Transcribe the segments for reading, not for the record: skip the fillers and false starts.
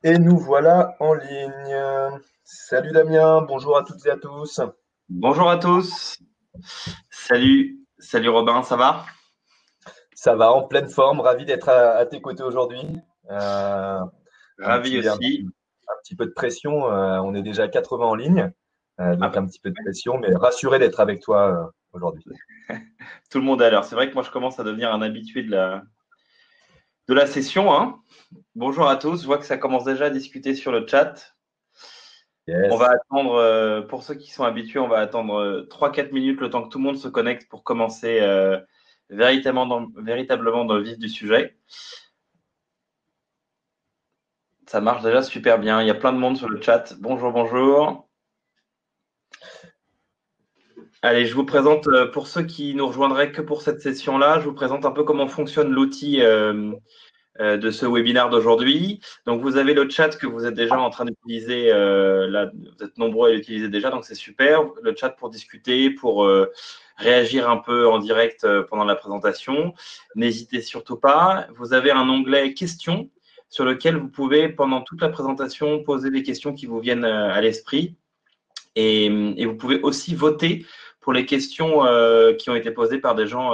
Et nous voilà en ligne. Salut Damien, bonjour à toutes et à tous. Bonjour à tous. Salut, salut Robin, ça va? Ça va en pleine forme, ravi d'être à tes côtés aujourd'hui. Euh, un Ravi petit, un, aussi. un petit peu de pression, on est déjà 80 en ligne, Ah donc bah, un petit peu de pression, mais rassuré d'être avec toi aujourd'hui. tout le monde à l'heure. C'est vrai que moi, je commence à devenir un habitué de la session, hein. Bonjour à tous. Je vois que ça commence déjà à discuter sur le chat. On va Yes. attendre, pour ceux qui sont habitués, on va attendre 3-4 minutes le temps que tout le monde se connecte pour commencer véritablement dans le vif du sujet. Ça marche déjà super bien. Il y a plein de monde sur le chat. Bonjour, bonjour. Allez, je vous présente, pour ceux qui nous rejoindraient que pour cette session-là, je vous présente un peu comment fonctionne l'outil de ce webinaire d'aujourd'hui. Donc, vous avez le chat que vous êtes déjà en train d'utiliser. Là, vous êtes nombreux à l'utiliser déjà, donc c'est super. Le chat pour discuter, pour réagir un peu en direct pendant la présentation. N'hésitez surtout pas. Vous avez un onglet questions sur lequel vous pouvez, pendant toute la présentation, poser des questions qui vous viennent à l'esprit. Et vous pouvez aussi voter pour les questions qui ont été posées par des gens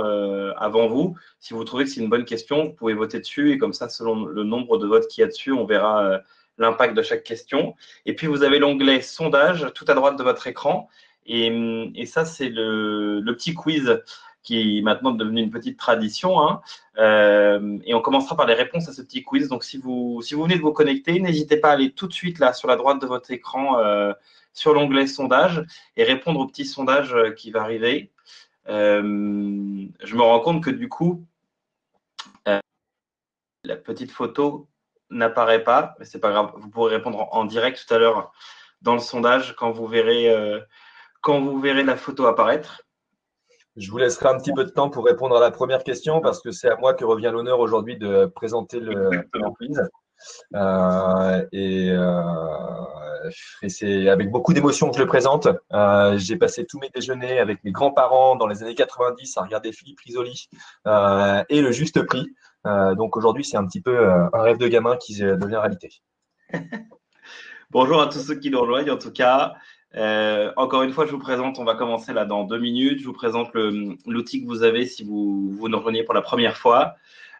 avant vous. Si vous trouvez que c'est une bonne question, vous pouvez voter dessus et comme ça, selon le nombre de votes qu'il y a dessus, on verra l'impact de chaque question. Et puis, vous avez l'onglet sondage tout à droite de votre écran. Et ça, c'est le petit quiz qui est maintenant devenu une petite tradition, hein. Et on commencera par les réponses à ce petit quiz. Donc, si vous venez de vous connecter, n'hésitez pas à aller tout de suite là sur la droite de votre écran sur l'onglet sondage et répondre au petit sondage qui va arriver. Je me rends compte que du coup, la petite photo n'apparaît pas, mais c'est pas grave. Vous pourrez répondre en direct tout à l'heure dans le sondage quand vous verrez la photo apparaître. Je vous laisserai un petit peu de temps pour répondre à la première question parce que c'est à moi que revient l'honneur aujourd'hui de présenter le Exactement. quiz. Euh, et, euh, et c'est avec beaucoup d'émotion que je le présente. J'ai passé tous mes déjeuners avec mes grands-parents dans les années 90 à regarder Philippe Risoli et le Juste Prix. Donc aujourd'hui, c'est un petit peu un rêve de gamin qui devient réalité. Bonjour à tous ceux qui nous rejoignent en tout cas. Encore une fois, je vous présente, on va commencer là dans 2 minutes. Je vous présente l'outil que vous avez si vous nous rejoignez pour la première fois.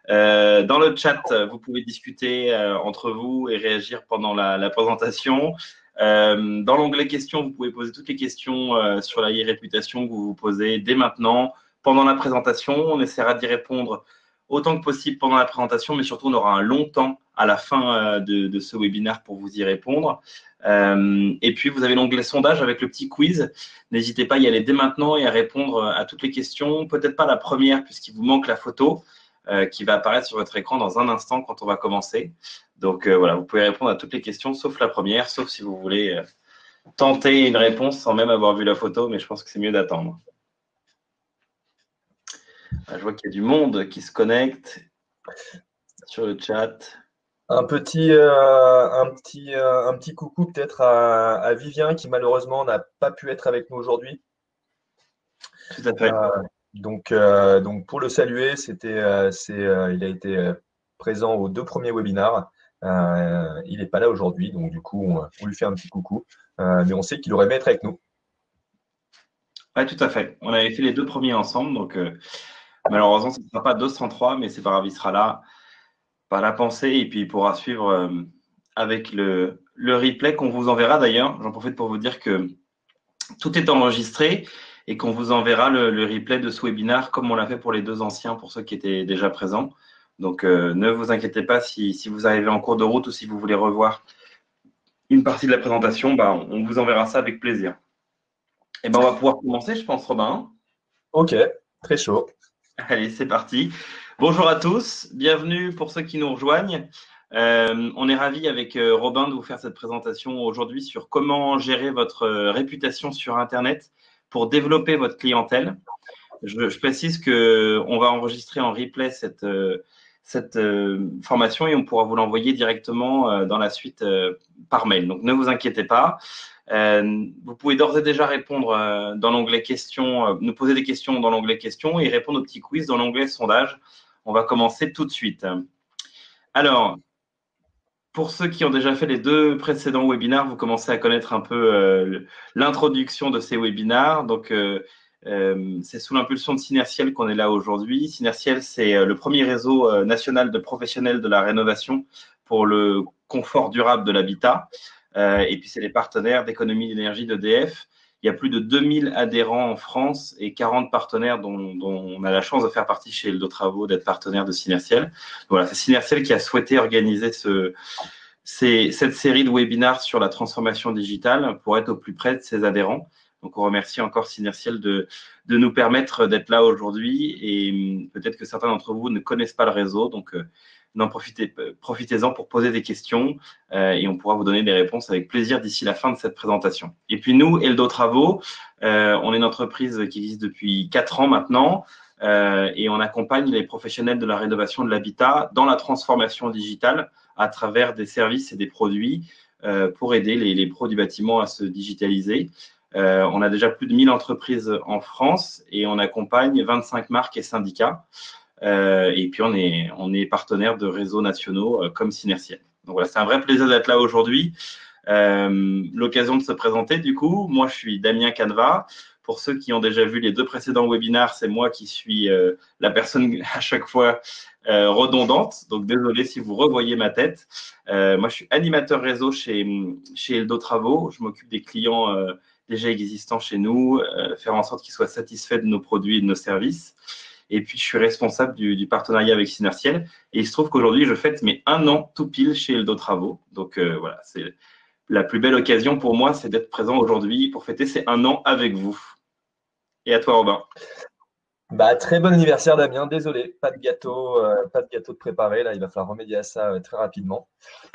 Dans le chat, vous pouvez discuter entre vous et réagir pendant la présentation. Dans l'onglet questions, vous pouvez poser toutes les questions sur la réputation que vous vous posez dès maintenant. Pendant la présentation, on essaiera d'y répondre autant que possible pendant la présentation, mais surtout on aura un long temps à la fin de ce webinaire pour vous y répondre. Et puis vous avez l'onglet sondage avec le petit quiz. N'hésitez pas à y aller dès maintenant et à répondre à toutes les questions. Peut-être pas la première puisqu'il vous manque la photo qui va apparaître sur votre écran dans un instant quand on va commencer. Donc voilà, vous pouvez répondre à toutes les questions sauf la première, sauf si vous voulez tenter une réponse sans même avoir vu la photo, mais je pense que c'est mieux d'attendre. Je vois qu'il y a du monde qui se connecte sur le chat. Un petit coucou peut-être à Vivien qui malheureusement n'a pas pu être avec nous aujourd'hui. Tout à fait. Euh, donc pour le saluer, il a été présent aux deux premiers webinars. Il n'est pas là aujourd'hui, donc du coup, on lui fait un petit coucou. Mais on sait qu'il aurait aimé être avec nous. Oui, tout à fait. On avait fait les deux premiers ensemble, donc malheureusement, ce ne sera pas 203, mais c'est pas grave, il sera là par la pensée et puis il pourra suivre avec le replay qu'on vous enverra d'ailleurs. J'en profite pour vous dire que tout est enregistré et qu'on vous enverra le replay de ce webinaire comme on l'a fait pour les deux anciens, pour ceux qui étaient déjà présents. Donc, ne vous inquiétez pas si vous arrivez en cours de route ou si vous voulez revoir une partie de la présentation, bah, on vous enverra ça avec plaisir. Et ben, on va pouvoir commencer, je pense, Robin. Ok, très chaud. Allez, c'est parti. Bonjour à tous, bienvenue pour ceux qui nous rejoignent. On est ravis avec Robin de vous faire cette présentation aujourd'hui sur comment gérer votre réputation sur Internet pour développer votre clientèle. Je précise qu'on va enregistrer en replay cette formation et on pourra vous l'envoyer directement dans la suite par mail. Donc ne vous inquiétez pas. Vous pouvez d'ores et déjà répondre dans l'onglet questions, nous poser des questions dans l'onglet questions et répondre au petit quiz dans l'onglet sondage. On va commencer tout de suite. Alors, pour ceux qui ont déjà fait les 2 précédents webinaires, vous commencez à connaître un peu l'introduction de ces webinaires. Donc, c'est sous l'impulsion de Synertiel qu'on est là aujourd'hui. Synertiel, c'est le premier réseau national de professionnels de la rénovation pour le confort durable de l'habitat. Et puis, c'est les partenaires d'économie d'énergie d'EDF. Il y a plus de 2000 adhérents en France et 40 partenaires dont on a la chance de faire partie chez Eldo Travaux, d'être partenaire de Synertiel. Voilà, c'est Synertiel qui a souhaité organiser cette série de webinaires sur la transformation digitale pour être au plus près de ses adhérents. Donc, on remercie encore Synertiel de nous permettre d'être là aujourd'hui et peut-être que certains d'entre vous ne connaissent pas le réseau. Donc, profitez-en pour poser des questions et on pourra vous donner des réponses avec plaisir d'ici la fin de cette présentation. Et puis nous, Eldo Travaux, on est une entreprise qui existe depuis 4 ans maintenant et on accompagne les professionnels de la rénovation de l'habitat dans la transformation digitale à travers des services et des produits pour aider les pros du bâtiment à se digitaliser. On a déjà plus de 1000 entreprises en France et on accompagne 25 marques et syndicats. Et puis, on est partenaire de réseaux nationaux comme Synertiel. Donc voilà, c'est un vrai plaisir d'être là aujourd'hui. L'occasion de se présenter, du coup, moi, je suis Damien Caneva. Pour ceux qui ont déjà vu les 2 précédents webinaires, c'est moi qui suis la personne à chaque fois redondante. Donc, désolé si vous revoyez ma tête. Moi, je suis animateur réseau chez Eldo Travaux. Je m'occupe des clients déjà existants chez nous, faire en sorte qu'ils soient satisfaits de nos produits et de nos services. Et puis, je suis responsable du partenariat avec Synertiel. Et il se trouve qu'aujourd'hui, je fête mes 1 an tout pile chez Eldo Travaux. Donc, voilà, c'est la plus belle occasion pour moi, c'est d'être présent aujourd'hui pour fêter ces 1 an avec vous. Et à toi, Robin. Bah, très bon anniversaire, Damien. Désolé, pas de gâteau de préparé. Là, il va falloir remédier à ça très rapidement.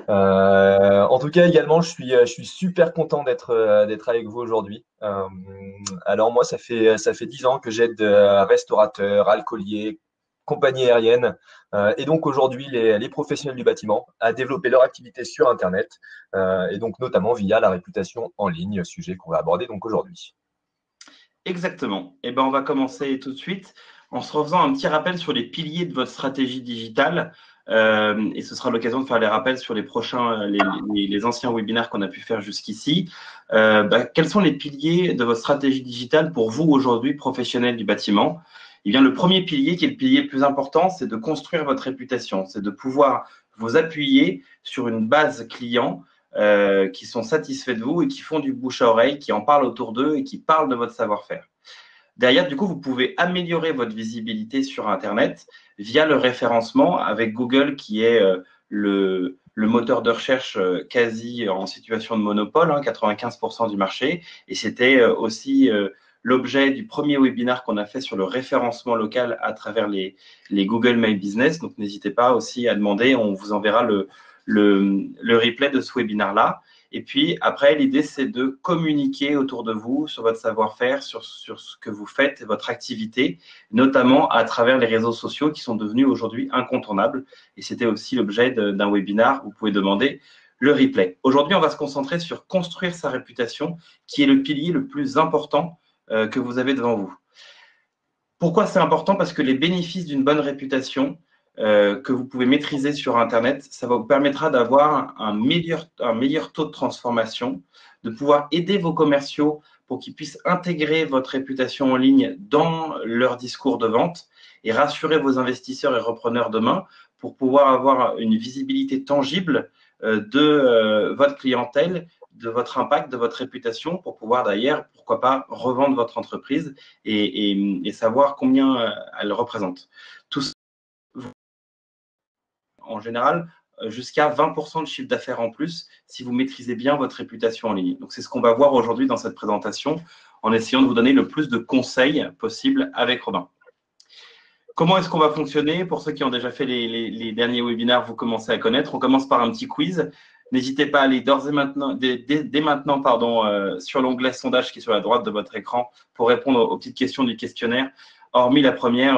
En tout cas, également, je suis super content d'être avec vous aujourd'hui. Alors moi, ça fait 10 ans que j'aide restaurateurs, alcooliers, compagnies aériennes, et donc aujourd'hui les professionnels du bâtiment à développer leur activité sur Internet, et donc notamment via la réputation en ligne, sujet qu'on va aborder donc aujourd'hui. Exactement. Eh ben, on va commencer tout de suite en se refaisant un petit rappel sur les piliers de votre stratégie digitale. Et ce sera l'occasion de faire les rappels sur les prochains, les anciens webinaires qu'on a pu faire jusqu'ici. Quels sont les piliers de votre stratégie digitale pour vous aujourd'hui, professionnels du bâtiment? Eh bien, le premier pilier, qui est le pilier le plus important, c'est de construire votre réputation. C'est de pouvoir vous appuyer sur une base client qui sont satisfaits de vous et qui font du bouche à oreille, qui en parlent autour d'eux et qui parlent de votre savoir-faire. Derrière, du coup, vous pouvez améliorer votre visibilité sur Internet via le référencement avec Google, qui est le moteur de recherche quasi en situation de monopole, 95% du marché. Et c'était aussi l'objet du premier webinaire qu'on a fait sur le référencement local à travers les Google My Business. Donc, n'hésitez pas aussi à demander, on vous enverra le replay de ce webinaire-là. Et puis, après, l'idée, c'est de communiquer autour de vous sur votre savoir-faire, sur ce que vous faites, votre activité, notamment à travers les réseaux sociaux qui sont devenus aujourd'hui incontournables. Et c'était aussi l'objet d'un webinaire. Vous pouvez demander le replay. Aujourd'hui, on va se concentrer sur construire sa réputation, qui est le pilier le plus important que vous avez devant vous. Pourquoi c'est important? Parce que les bénéfices d'une bonne réputation, que vous pouvez maîtriser sur Internet, ça vous permettra d'avoir un meilleur taux de transformation, de pouvoir aider vos commerciaux pour qu'ils puissent intégrer votre réputation en ligne dans leur discours de vente et rassurer vos investisseurs et repreneurs demain pour pouvoir avoir une visibilité tangible de votre clientèle, de votre impact, de votre réputation pour pouvoir d'ailleurs, pourquoi pas, revendre votre entreprise et savoir combien elle représente. Tout ça, en général, jusqu'à 20% de chiffre d'affaires en plus si vous maîtrisez bien votre réputation en ligne. Donc, c'est ce qu'on va voir aujourd'hui dans cette présentation en essayant de vous donner le plus de conseils possible avec Robin. Comment est-ce qu'on va fonctionner? Pour ceux qui ont déjà fait les derniers webinaires, vous commencez à connaître. On commence par un petit quiz. N'hésitez pas à aller dès maintenant sur l'onglet sondage qui est sur la droite de votre écran pour répondre aux petites questions du questionnaire. Hormis la première,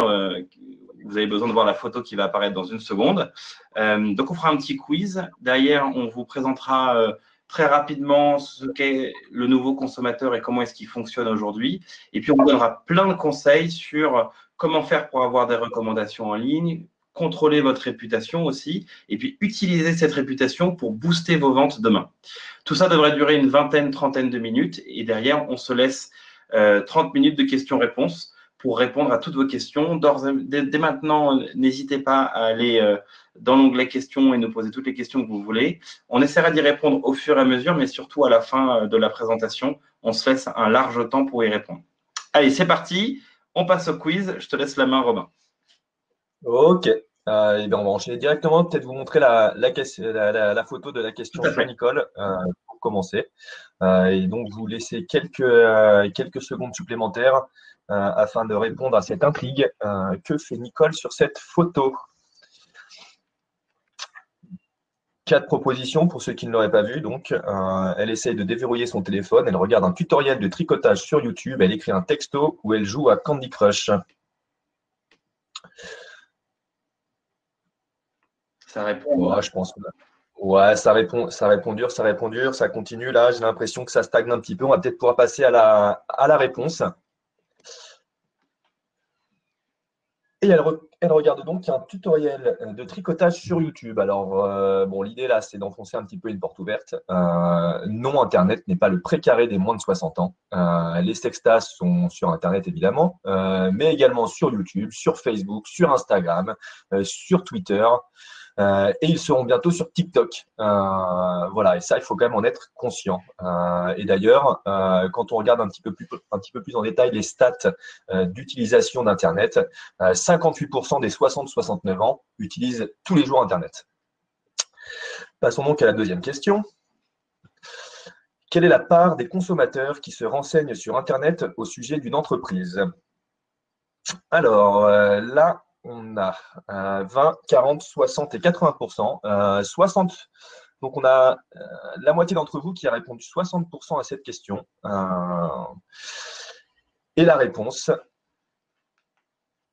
vous avez besoin de voir la photo qui va apparaître dans une seconde. Donc, on fera un petit quiz. Derrière, on vous présentera très rapidement ce qu'est le nouveau consommateur et comment est-ce qu'il fonctionne aujourd'hui. Et puis, on vous donnera plein de conseils sur comment faire pour avoir des recommandations en ligne, contrôler votre réputation aussi, et puis utiliser cette réputation pour booster vos ventes demain. Tout ça devrait durer une vingtaine, trentaine de minutes, et derrière, on se laisse 30 minutes de questions-réponses pour répondre à toutes vos questions. Dès maintenant, n'hésitez pas à aller dans l'onglet questions et nous poser toutes les questions que vous voulez. On essaiera d'y répondre au fur et à mesure, mais surtout à la fin de la présentation, on se laisse un large temps pour y répondre. Allez, c'est parti. On passe au quiz. Je te laisse la main, Robin. Ok. Eh bien, on va enchaîner directement. Peut-être vous montrer la photo de la question sur Nicole pour commencer. Et donc, vous laissez quelques secondes supplémentaires afin de répondre à cette intrigue. Que fait Nicole sur cette photo? 4 propositions pour ceux qui ne l'auraient pas vu. Donc, elle essaye de déverrouiller son téléphone. Elle regarde un tutoriel de tricotage sur YouTube. Elle écrit un texto où elle joue à Candy Crush. Ça répond. Ouais, je pense. Ouais, ça répond dur, ça répond dur, ça continue. Là, j'ai l'impression que ça stagne un petit peu. On va peut-être pouvoir passer à la réponse. Et elle regarde donc un tutoriel de tricotage sur YouTube. Alors, bon, l'idée là, c'est d'enfoncer un petit peu une porte ouverte. Non, Internet n'est pas le précaré des moins de 60 ans. Les sextas sont sur Internet, évidemment, mais également sur YouTube, sur Facebook, sur Instagram, sur Twitter. Et ils seront bientôt sur TikTok. Voilà, et ça, il faut quand même en être conscient. Et d'ailleurs, quand on regarde un petit peu plus en détail les stats d'utilisation d'Internet, 58% des 60-69 ans utilisent tous les jours Internet. Passons donc à la deuxième question. Quelle est la part des consommateurs qui se renseignent sur Internet au sujet d'une entreprise? Alors, là, on a 20, 40, 60 et 80%. 60, donc on a la moitié d'entre vous qui a répondu 60% à cette question. Et la réponse,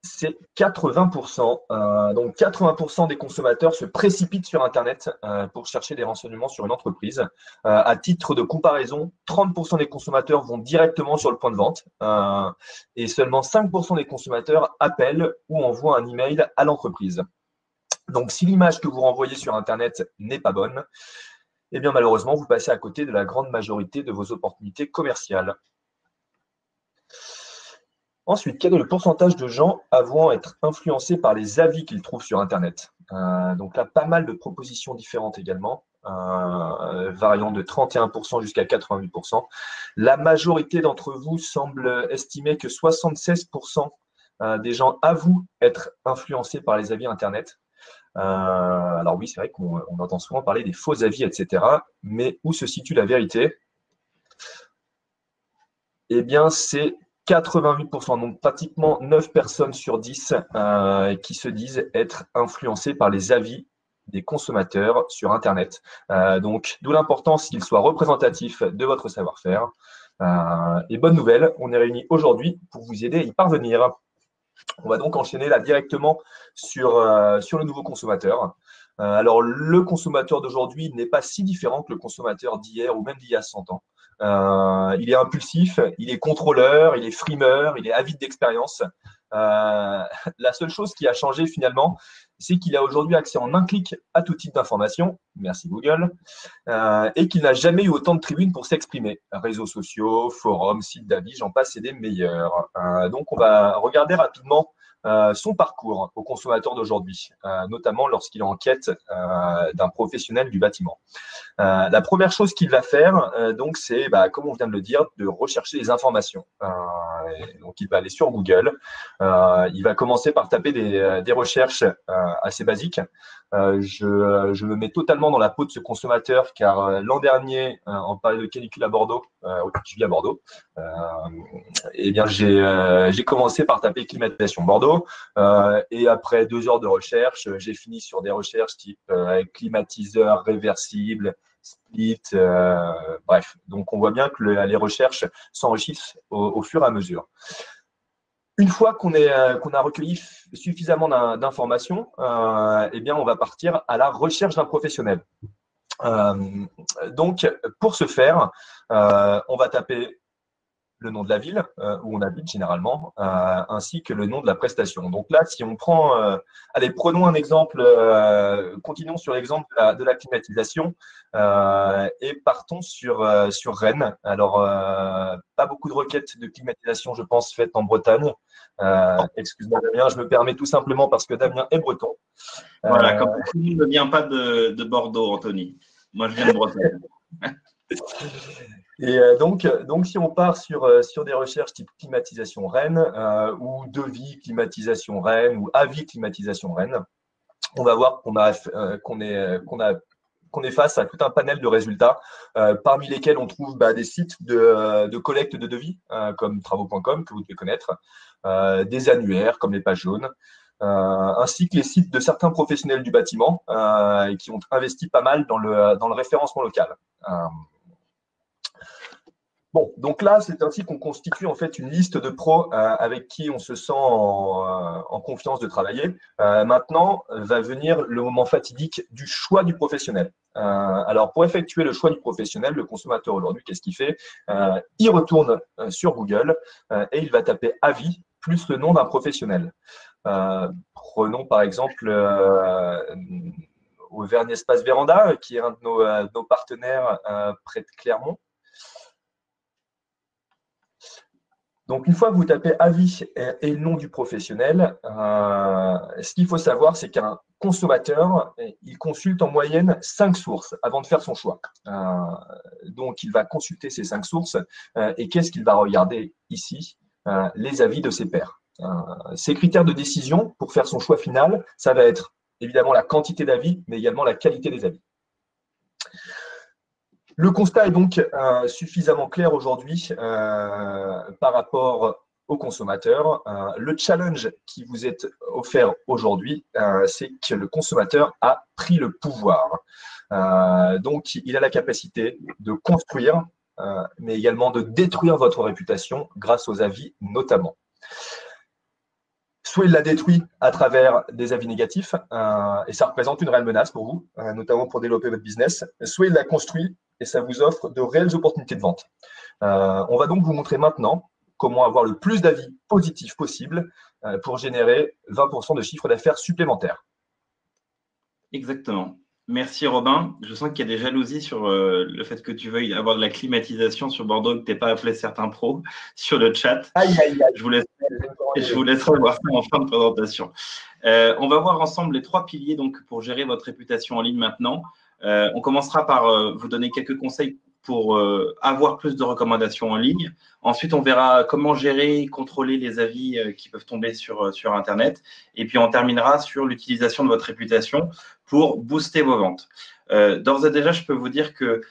c'est 80%. Donc 80% des consommateurs se précipitent sur Internet pour chercher des renseignements sur une entreprise. À titre de comparaison, 30% des consommateurs vont directement sur le point de vente et seulement 5% des consommateurs appellent ou envoient un email à l'entreprise. Donc si l'image que vous renvoyez sur Internet n'est pas bonne, eh bien malheureusement, vous passez à côté de la grande majorité de vos opportunités commerciales. Ensuite, quel est le pourcentage de gens avouant être influencés par les avis qu'ils trouvent sur Internet? Donc là, pas mal de propositions différentes également, variant de 31% jusqu'à 88%. La majorité d'entre vous semble estimer que 76% des gens avouent être influencés par les avis Internet. Alors oui, c'est vrai qu'on entend souvent parler des faux avis, etc. Mais où se situe la vérité? Eh bien, c'est 88%, donc pratiquement 9 personnes sur 10 qui se disent être influencées par les avis des consommateurs sur Internet. Donc, d'où l'importance qu'il soit représentatif de votre savoir-faire. Et bonne nouvelle, on est réunis aujourd'hui pour vous aider à y parvenir. On va donc enchaîner là directement sur le nouveau consommateur. Alors, le consommateur d'aujourd'hui n'est pas si différent que le consommateur d'hier ou même d'il y a 100 ans. Il est impulsif, il est contrôleur, il est frimeur, il est avide d'expérience. La seule chose qui a changé finalement, c'est qu'il a aujourd'hui accès en un clic à tout type d'informations, merci Google, et qu'il n'a jamais eu autant de tribunes pour s'exprimer. Réseaux sociaux, forums, sites d'avis, j'en passe, c'est des meilleurs. Donc on va regarder rapidement son parcours au consommateur d'aujourd'hui, notamment lorsqu'il est en quête d'un professionnel du bâtiment. La première chose qu'il va faire, donc, c'est, comme on vient de le dire, de rechercher des informations. Donc, il va aller sur Google. Il va commencer par taper des recherches assez basiques. Je me mets totalement dans la peau de ce consommateur, car l'an dernier, en période de canicule à Bordeaux, je vis à Bordeaux, eh bien, j'ai commencé par taper climatisation Bordeaux. Et après 2 heures de recherche, j'ai fini sur des recherches type climatiseur réversible, split, bref. Donc, on voit bien que les recherches s'enrichissent au fur et à mesure. Une fois qu'on a recueilli suffisamment d'informations, eh bien, on va partir à la recherche d'un professionnel. Donc, pour ce faire, on va taper le nom de la ville où on habite généralement, ainsi que le nom de la prestation. Donc là, si on prend, allez, prenons un exemple, continuons sur l'exemple de la climatisation et partons sur Rennes. Alors, pas beaucoup de requêtes de climatisation, je pense, faites en Bretagne. Excuse-moi Damien, je me permets tout simplement parce que Damien est breton. Voilà, comme tout le monde ne vient pas de Bordeaux, Anthony. Moi, je viens de Bretagne. Et donc, si on part sur des recherches type climatisation Rennes ou devis climatisation Rennes ou avis climatisation Rennes, on va voir qu'on est face à tout un panel de résultats, parmi lesquels on trouve des sites de collecte de devis, comme travaux.com, que vous devez connaître, des annuaires, comme les pages jaunes, ainsi que les sites de certains professionnels du bâtiment qui ont investi pas mal dans le référencement local. Bon, donc là, c'est ainsi qu'on constitue en fait une liste de pros avec qui on se sent en confiance de travailler. Maintenant, va venir le moment fatidique du choix du professionnel. Alors, pour effectuer le choix du professionnel, le consommateur aujourd'hui, qu'est-ce qu'il fait? Il retourne sur Google et il va taper avis plus le nom d'un professionnel. Prenons par exemple Auvergne Espace Véranda, qui est un de nos partenaires près de Clermont. Donc, une fois que vous tapez avis et le nom du professionnel, ce qu'il faut savoir, c'est qu'un consommateur, il consulte en moyenne 5 sources avant de faire son choix. Donc, il va consulter ces 5 sources et qu'est-ce qu'il va regarder ici? Les avis de ses pairs. Ses critères de décision pour faire son choix final, ça va être évidemment la quantité d'avis, mais également la qualité des avis. Le constat est donc suffisamment clair aujourd'hui par rapport aux consommateurs. Le challenge qui vous est offert aujourd'hui, c'est que le consommateur a pris le pouvoir. Donc, il a la capacité de construire, mais également de détruire votre réputation grâce aux avis notamment. Soit il la détruit à travers des avis négatifs, et ça représente une réelle menace pour vous, notamment pour développer votre business, soit il la construit et ça vous offre de réelles opportunités de vente. On va donc vous montrer maintenant comment avoir le plus d'avis positifs possible pour générer 20% de chiffre d'affaires supplémentaire. Exactement. Merci Robin. Je sens qu'il y a des jalousies sur le fait que tu veuilles avoir de la climatisation sur Bordeaux, que tu n'aies pas appelé certains pros sur le chat. Aïe, aïe, aïe. Je vous laisserai voir ça en fin de présentation. On va voir ensemble les 3 piliers donc, pour gérer votre réputation en ligne maintenant. On commencera par vous donner quelques conseils pour avoir plus de recommandations en ligne. Ensuite, on verra comment gérer et contrôler les avis qui peuvent tomber sur Internet. Et puis, on terminera sur l'utilisation de votre réputation pour booster vos ventes. D'ores et déjà, je peux vous dire que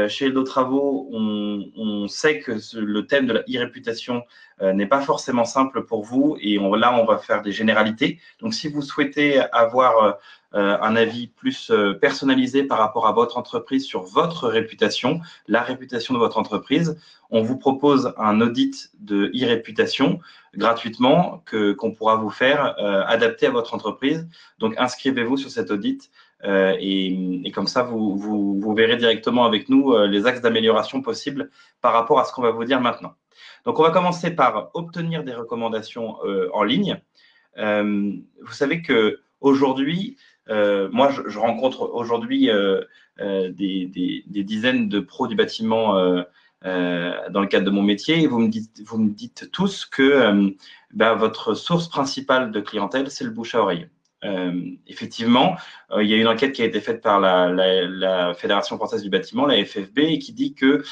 chez Hello Travaux, on sait que le thème de la e-réputation n'est pas forcément simple pour vous et là, on va faire des généralités. Donc, si vous souhaitez avoir un avis plus personnalisé par rapport à votre entreprise sur votre réputation, la réputation de votre entreprise, on vous propose un audit de e-réputation gratuitement qu'on pourra vous faire adapté à votre entreprise. Donc, inscrivez-vous sur cet audit et comme ça, vous verrez directement avec nous les axes d'amélioration possibles par rapport à ce qu'on va vous dire maintenant. Donc, on va commencer par obtenir des recommandations en ligne. Vous savez qu'aujourd'hui, moi, je rencontre aujourd'hui des dizaines de pros du bâtiment dans le cadre de mon métier et vous me dites tous que votre source principale de clientèle, c'est le bouche à oreille. Effectivement, il y a une enquête qui a été faite par la Fédération française du bâtiment, la FFB, et qui dit que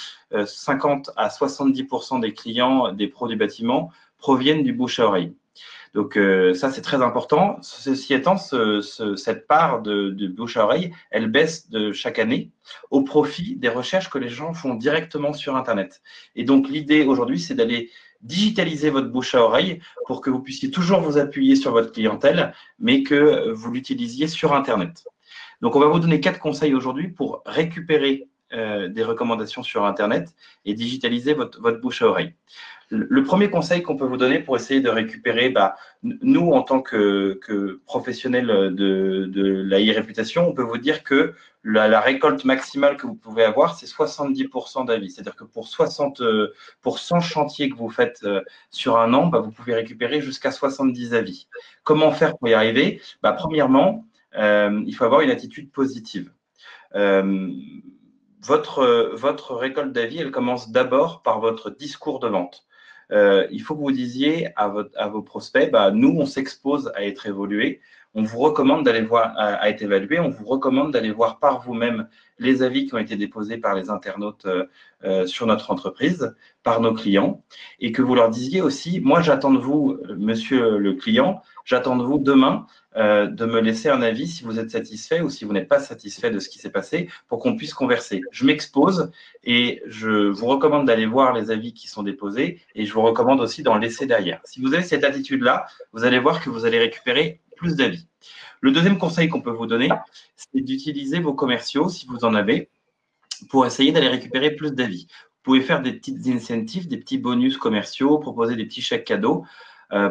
50 à 70% des clients des pros du bâtiment proviennent du bouche à oreille. Donc ça, c'est très important. Ceci étant, cette part de bouche à oreille, elle baisse de chaque année au profit des recherches que les gens font directement sur Internet. Et donc, l'idée aujourd'hui, c'est d'aller digitaliser votre bouche à oreille pour que vous puissiez toujours vous appuyer sur votre clientèle, mais que vous l'utilisiez sur Internet. Donc, on va vous donner 4 conseils aujourd'hui pour récupérer des recommandations sur Internet et digitaliser votre bouche à oreille. Le premier conseil qu'on peut vous donner pour essayer de récupérer, nous, en tant que professionnels de la e-réputation, on peut vous dire que la récolte maximale que vous pouvez avoir, c'est 70% d'avis. C'est-à-dire que pour 100 chantiers que vous faites sur un an, bah, vous pouvez récupérer jusqu'à 70 avis. Comment faire pour y arriver? Bah, premièrement, il faut avoir une attitude positive. Votre récolte d'avis, elle commence d'abord par votre discours de vente. Il faut que vous disiez à vos prospects, bah, nous, on s'expose à être évolué. On vous recommande d'aller voir, à être évalué. On vous recommande d'aller voir par vous-même les avis qui ont été déposés par les internautes sur notre entreprise, par nos clients, et que vous leur disiez aussi, moi, j'attends de vous, monsieur le client, j'attends de vous demain de me laisser un avis si vous êtes satisfait ou si vous n'êtes pas satisfait de ce qui s'est passé pour qu'on puisse converser. Je m'expose et je vous recommande d'aller voir les avis qui sont déposés et je vous recommande aussi d'en laisser derrière. Si vous avez cette attitude-là, vous allez voir que vous allez récupérer plus d'avis. Le deuxième conseil qu'on peut vous donner, c'est d'utiliser vos commerciaux, si vous en avez, pour essayer d'aller récupérer plus d'avis. Vous pouvez faire des petites incentives, des petits bonus commerciaux, proposer des petits chèques cadeaux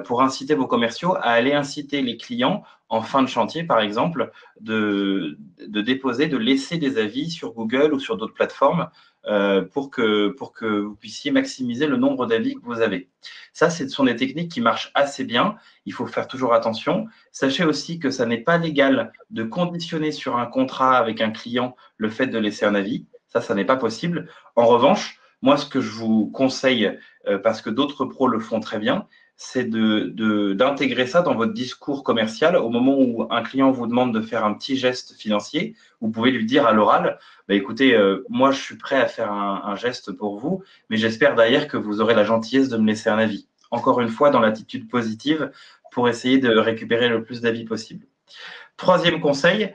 pour inciter vos commerciaux à aller inciter les clients en fin de chantier, par exemple, de déposer, de laisser des avis sur Google ou sur d'autres plateformes pour que vous puissiez maximiser le nombre d'avis que vous avez. Ça, ce sont des techniques qui marchent assez bien. Il faut faire toujours attention. Sachez aussi que ça n'est pas légal de conditionner sur un contrat avec un client le fait de laisser un avis. Ça n'est pas possible. En revanche, moi, ce que je vous conseille, parce que d'autres pros le font très bien, c'est d'intégrer ça dans votre discours commercial. Au moment où un client vous demande de faire un petit geste financier, vous pouvez lui dire à l'oral, bah, écoutez, moi, je suis prêt à faire un geste pour vous, mais j'espère d'ailleurs que vous aurez la gentillesse de me laisser un avis. Encore une fois, dans l'attitude positive pour essayer de récupérer le plus d'avis possible. Troisième conseil,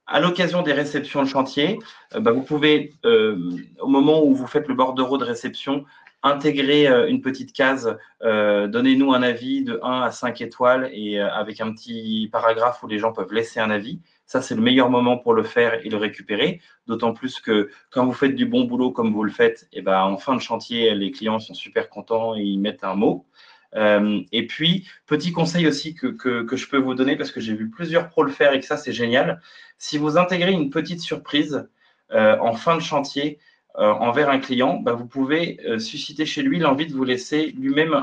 à l'occasion des réceptions de chantier, bah, vous pouvez, au moment où vous faites le bordereau de réception, intégrer une petite case, donnez-nous un avis de 1 à 5 étoiles et avec un petit paragraphe où les gens peuvent laisser un avis. Ça, c'est le meilleur moment pour le faire et le récupérer. D'autant plus que quand vous faites du bon boulot comme vous le faites, et ben, en fin de chantier, les clients sont super contents et ils mettent un mot. Et puis, petit conseil aussi que je peux vous donner, parce que j'ai vu plusieurs pros le faire et que ça, c'est génial. Si vous intégrez une petite surprise en fin de chantier envers un client, bah, vous pouvez susciter chez lui l'envie de vous laisser lui-même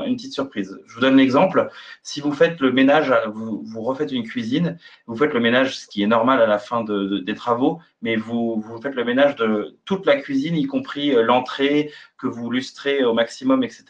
une petite surprise. Je vous donne l'exemple. Si vous faites le ménage, vous refaites une cuisine, vous faites le ménage, ce qui est normal à la fin des travaux, mais vous faites le ménage de toute la cuisine, y compris l'entrée, que vous lustrez au maximum, etc.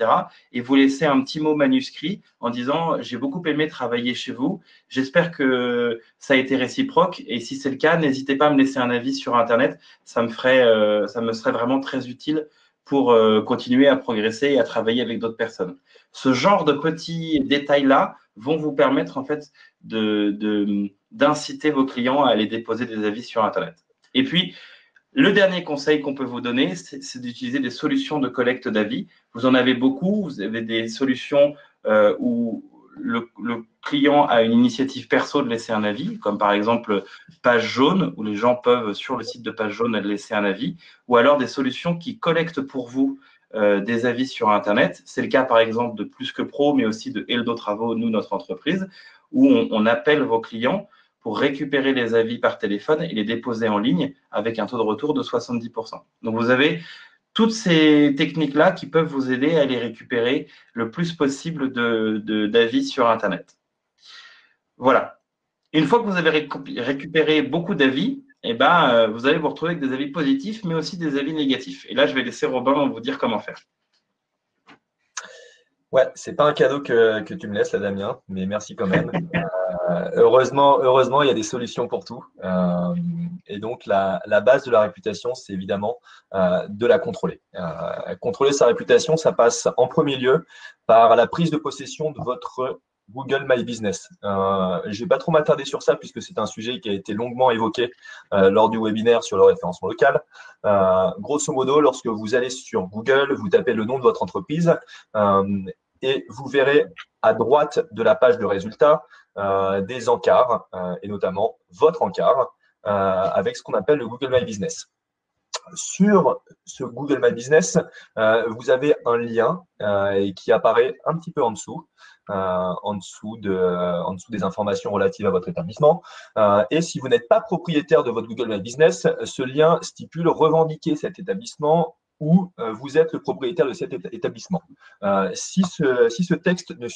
Et vous laissez un petit mot manuscrit en disant « J'ai beaucoup aimé travailler chez vous, j'espère que ça a été réciproque et si c'est le cas, n'hésitez pas à me laisser un avis sur Internet, ça me serait vraiment très utile pour continuer à progresser et à travailler avec d'autres personnes. » Ce genre de petits détails-là vont vous permettre en fait d'inciter vos clients à aller déposer des avis sur Internet. Et puis, le dernier conseil qu'on peut vous donner, c'est d'utiliser des solutions de collecte d'avis. Vous en avez beaucoup. Vous avez des solutions où le client a une initiative perso de laisser un avis, comme par exemple Page Jaune, où les gens peuvent, sur le site de Page Jaune, laisser un avis, ou alors des solutions qui collectent pour vous des avis sur Internet. C'est le cas, par exemple, de Plus que Pro, mais aussi de Eldo Travaux, nous, notre entreprise, où on appelle vos clients pour récupérer les avis par téléphone et les déposer en ligne avec un taux de retour de 70%. Donc, vous avez toutes ces techniques-là qui peuvent vous aider à les récupérer le plus possible d'avis sur Internet. Voilà. Une fois que vous avez récupéré beaucoup d'avis, eh ben, vous allez vous retrouver avec des avis positifs, mais aussi des avis négatifs. Et là, je vais laisser Robin vous dire comment faire. Ouais, c'est pas un cadeau que tu me laisses là, Damien, mais merci quand même. Heureusement, il y a des solutions pour tout. Et donc, la base de la réputation, c'est évidemment de la contrôler. Contrôler sa réputation, ça passe en premier lieu par la prise de possession de votre Google My Business. Je ne vais pas trop m'attarder sur ça puisque c'est un sujet qui a été longuement évoqué lors du webinaire sur le référencement local. Grosso modo, lorsque vous allez sur Google, vous tapez le nom de votre entreprise et vous verrez à droite de la page de résultats des encarts et notamment votre encart avec ce qu'on appelle le Google My Business. Sur ce Google My Business, vous avez un lien qui apparaît un petit peu en dessous en dessous des informations relatives à votre établissement. Et si vous n'êtes pas propriétaire de votre Google My Business, ce lien stipule revendiquer cet établissement ou vous êtes le propriétaire de cet établissement. Si ce texte ne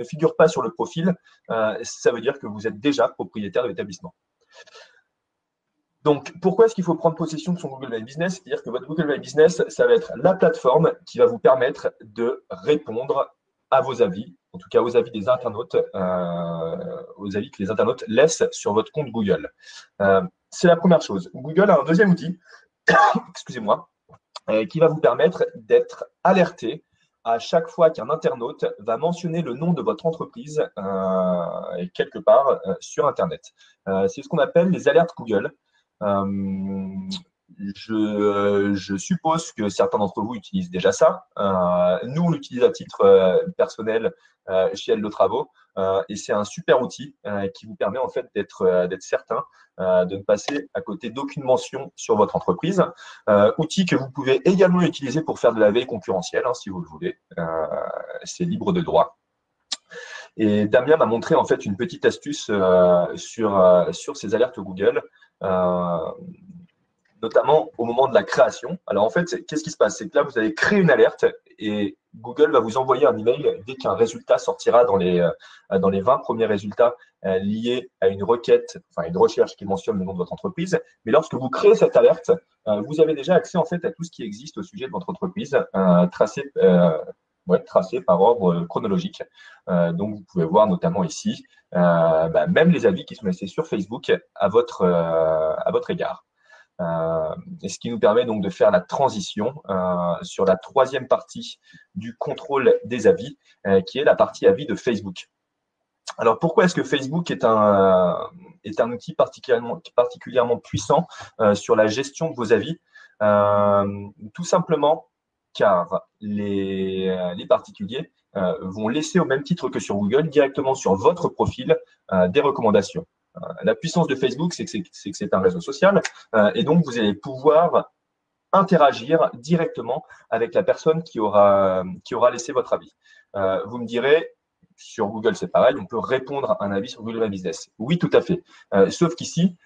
figure pas sur le profil, ça veut dire que vous êtes déjà propriétaire de l'établissement. Donc, pourquoi est-ce qu'il faut prendre possession de son Google My Business? C'est-à-dire que votre Google My Business, ça va être la plateforme qui va vous permettre de répondre à vos avis, en tout cas aux avis des internautes, aux avis que les internautes laissent sur votre compte Google. C'est la première chose. Google a un deuxième outil, excusez-moi, qui va vous permettre d'être alerté à chaque fois qu'un internaute va mentionner le nom de votre entreprise quelque part sur Internet. C'est ce qu'on appelle les alertes Google. Je suppose que certains d'entre vous utilisent déjà ça. Nous, on l'utilise à titre personnel chez Hello Travaux. Et c'est un super outil qui vous permet en fait d'être certain de ne passer à côté d'aucune mention sur votre entreprise. Outil que vous pouvez également utiliser pour faire de la veille concurrentielle, si vous le voulez. C'est libre de droit. Et Damien m'a montré en fait une petite astuce sur ces alertes Google, notamment au moment de la création. Alors en fait, qu'est-ce qui se passe? C'est que là, vous allez créer une alerte et Google va vous envoyer un email dès qu'un résultat sortira dans les 20 premiers résultats liés à une requête, enfin une recherche qui mentionne le nom de votre entreprise. Mais lorsque vous créez cette alerte, vous avez déjà accès en fait à tout ce qui existe au sujet de votre entreprise, tracé par ordre chronologique. Donc, vous pouvez voir notamment ici, même les avis qui sont laissés sur Facebook à votre égard. Et ce qui nous permet donc de faire la transition sur la troisième partie du contrôle des avis, qui est la partie avis de Facebook. Alors, pourquoi est-ce que Facebook est un outil particulièrement puissant sur la gestion de vos avis? Tout simplement car les particuliers vont laisser au même titre que sur Google, directement sur votre profil, des recommandations. La puissance de Facebook, c'est que c'est un réseau social et donc vous allez pouvoir interagir directement avec la personne qui aura laissé votre avis. Vous me direz, sur Google, c'est pareil, on peut répondre à un avis sur Google My Business. Oui, tout à fait. Sauf qu'ici,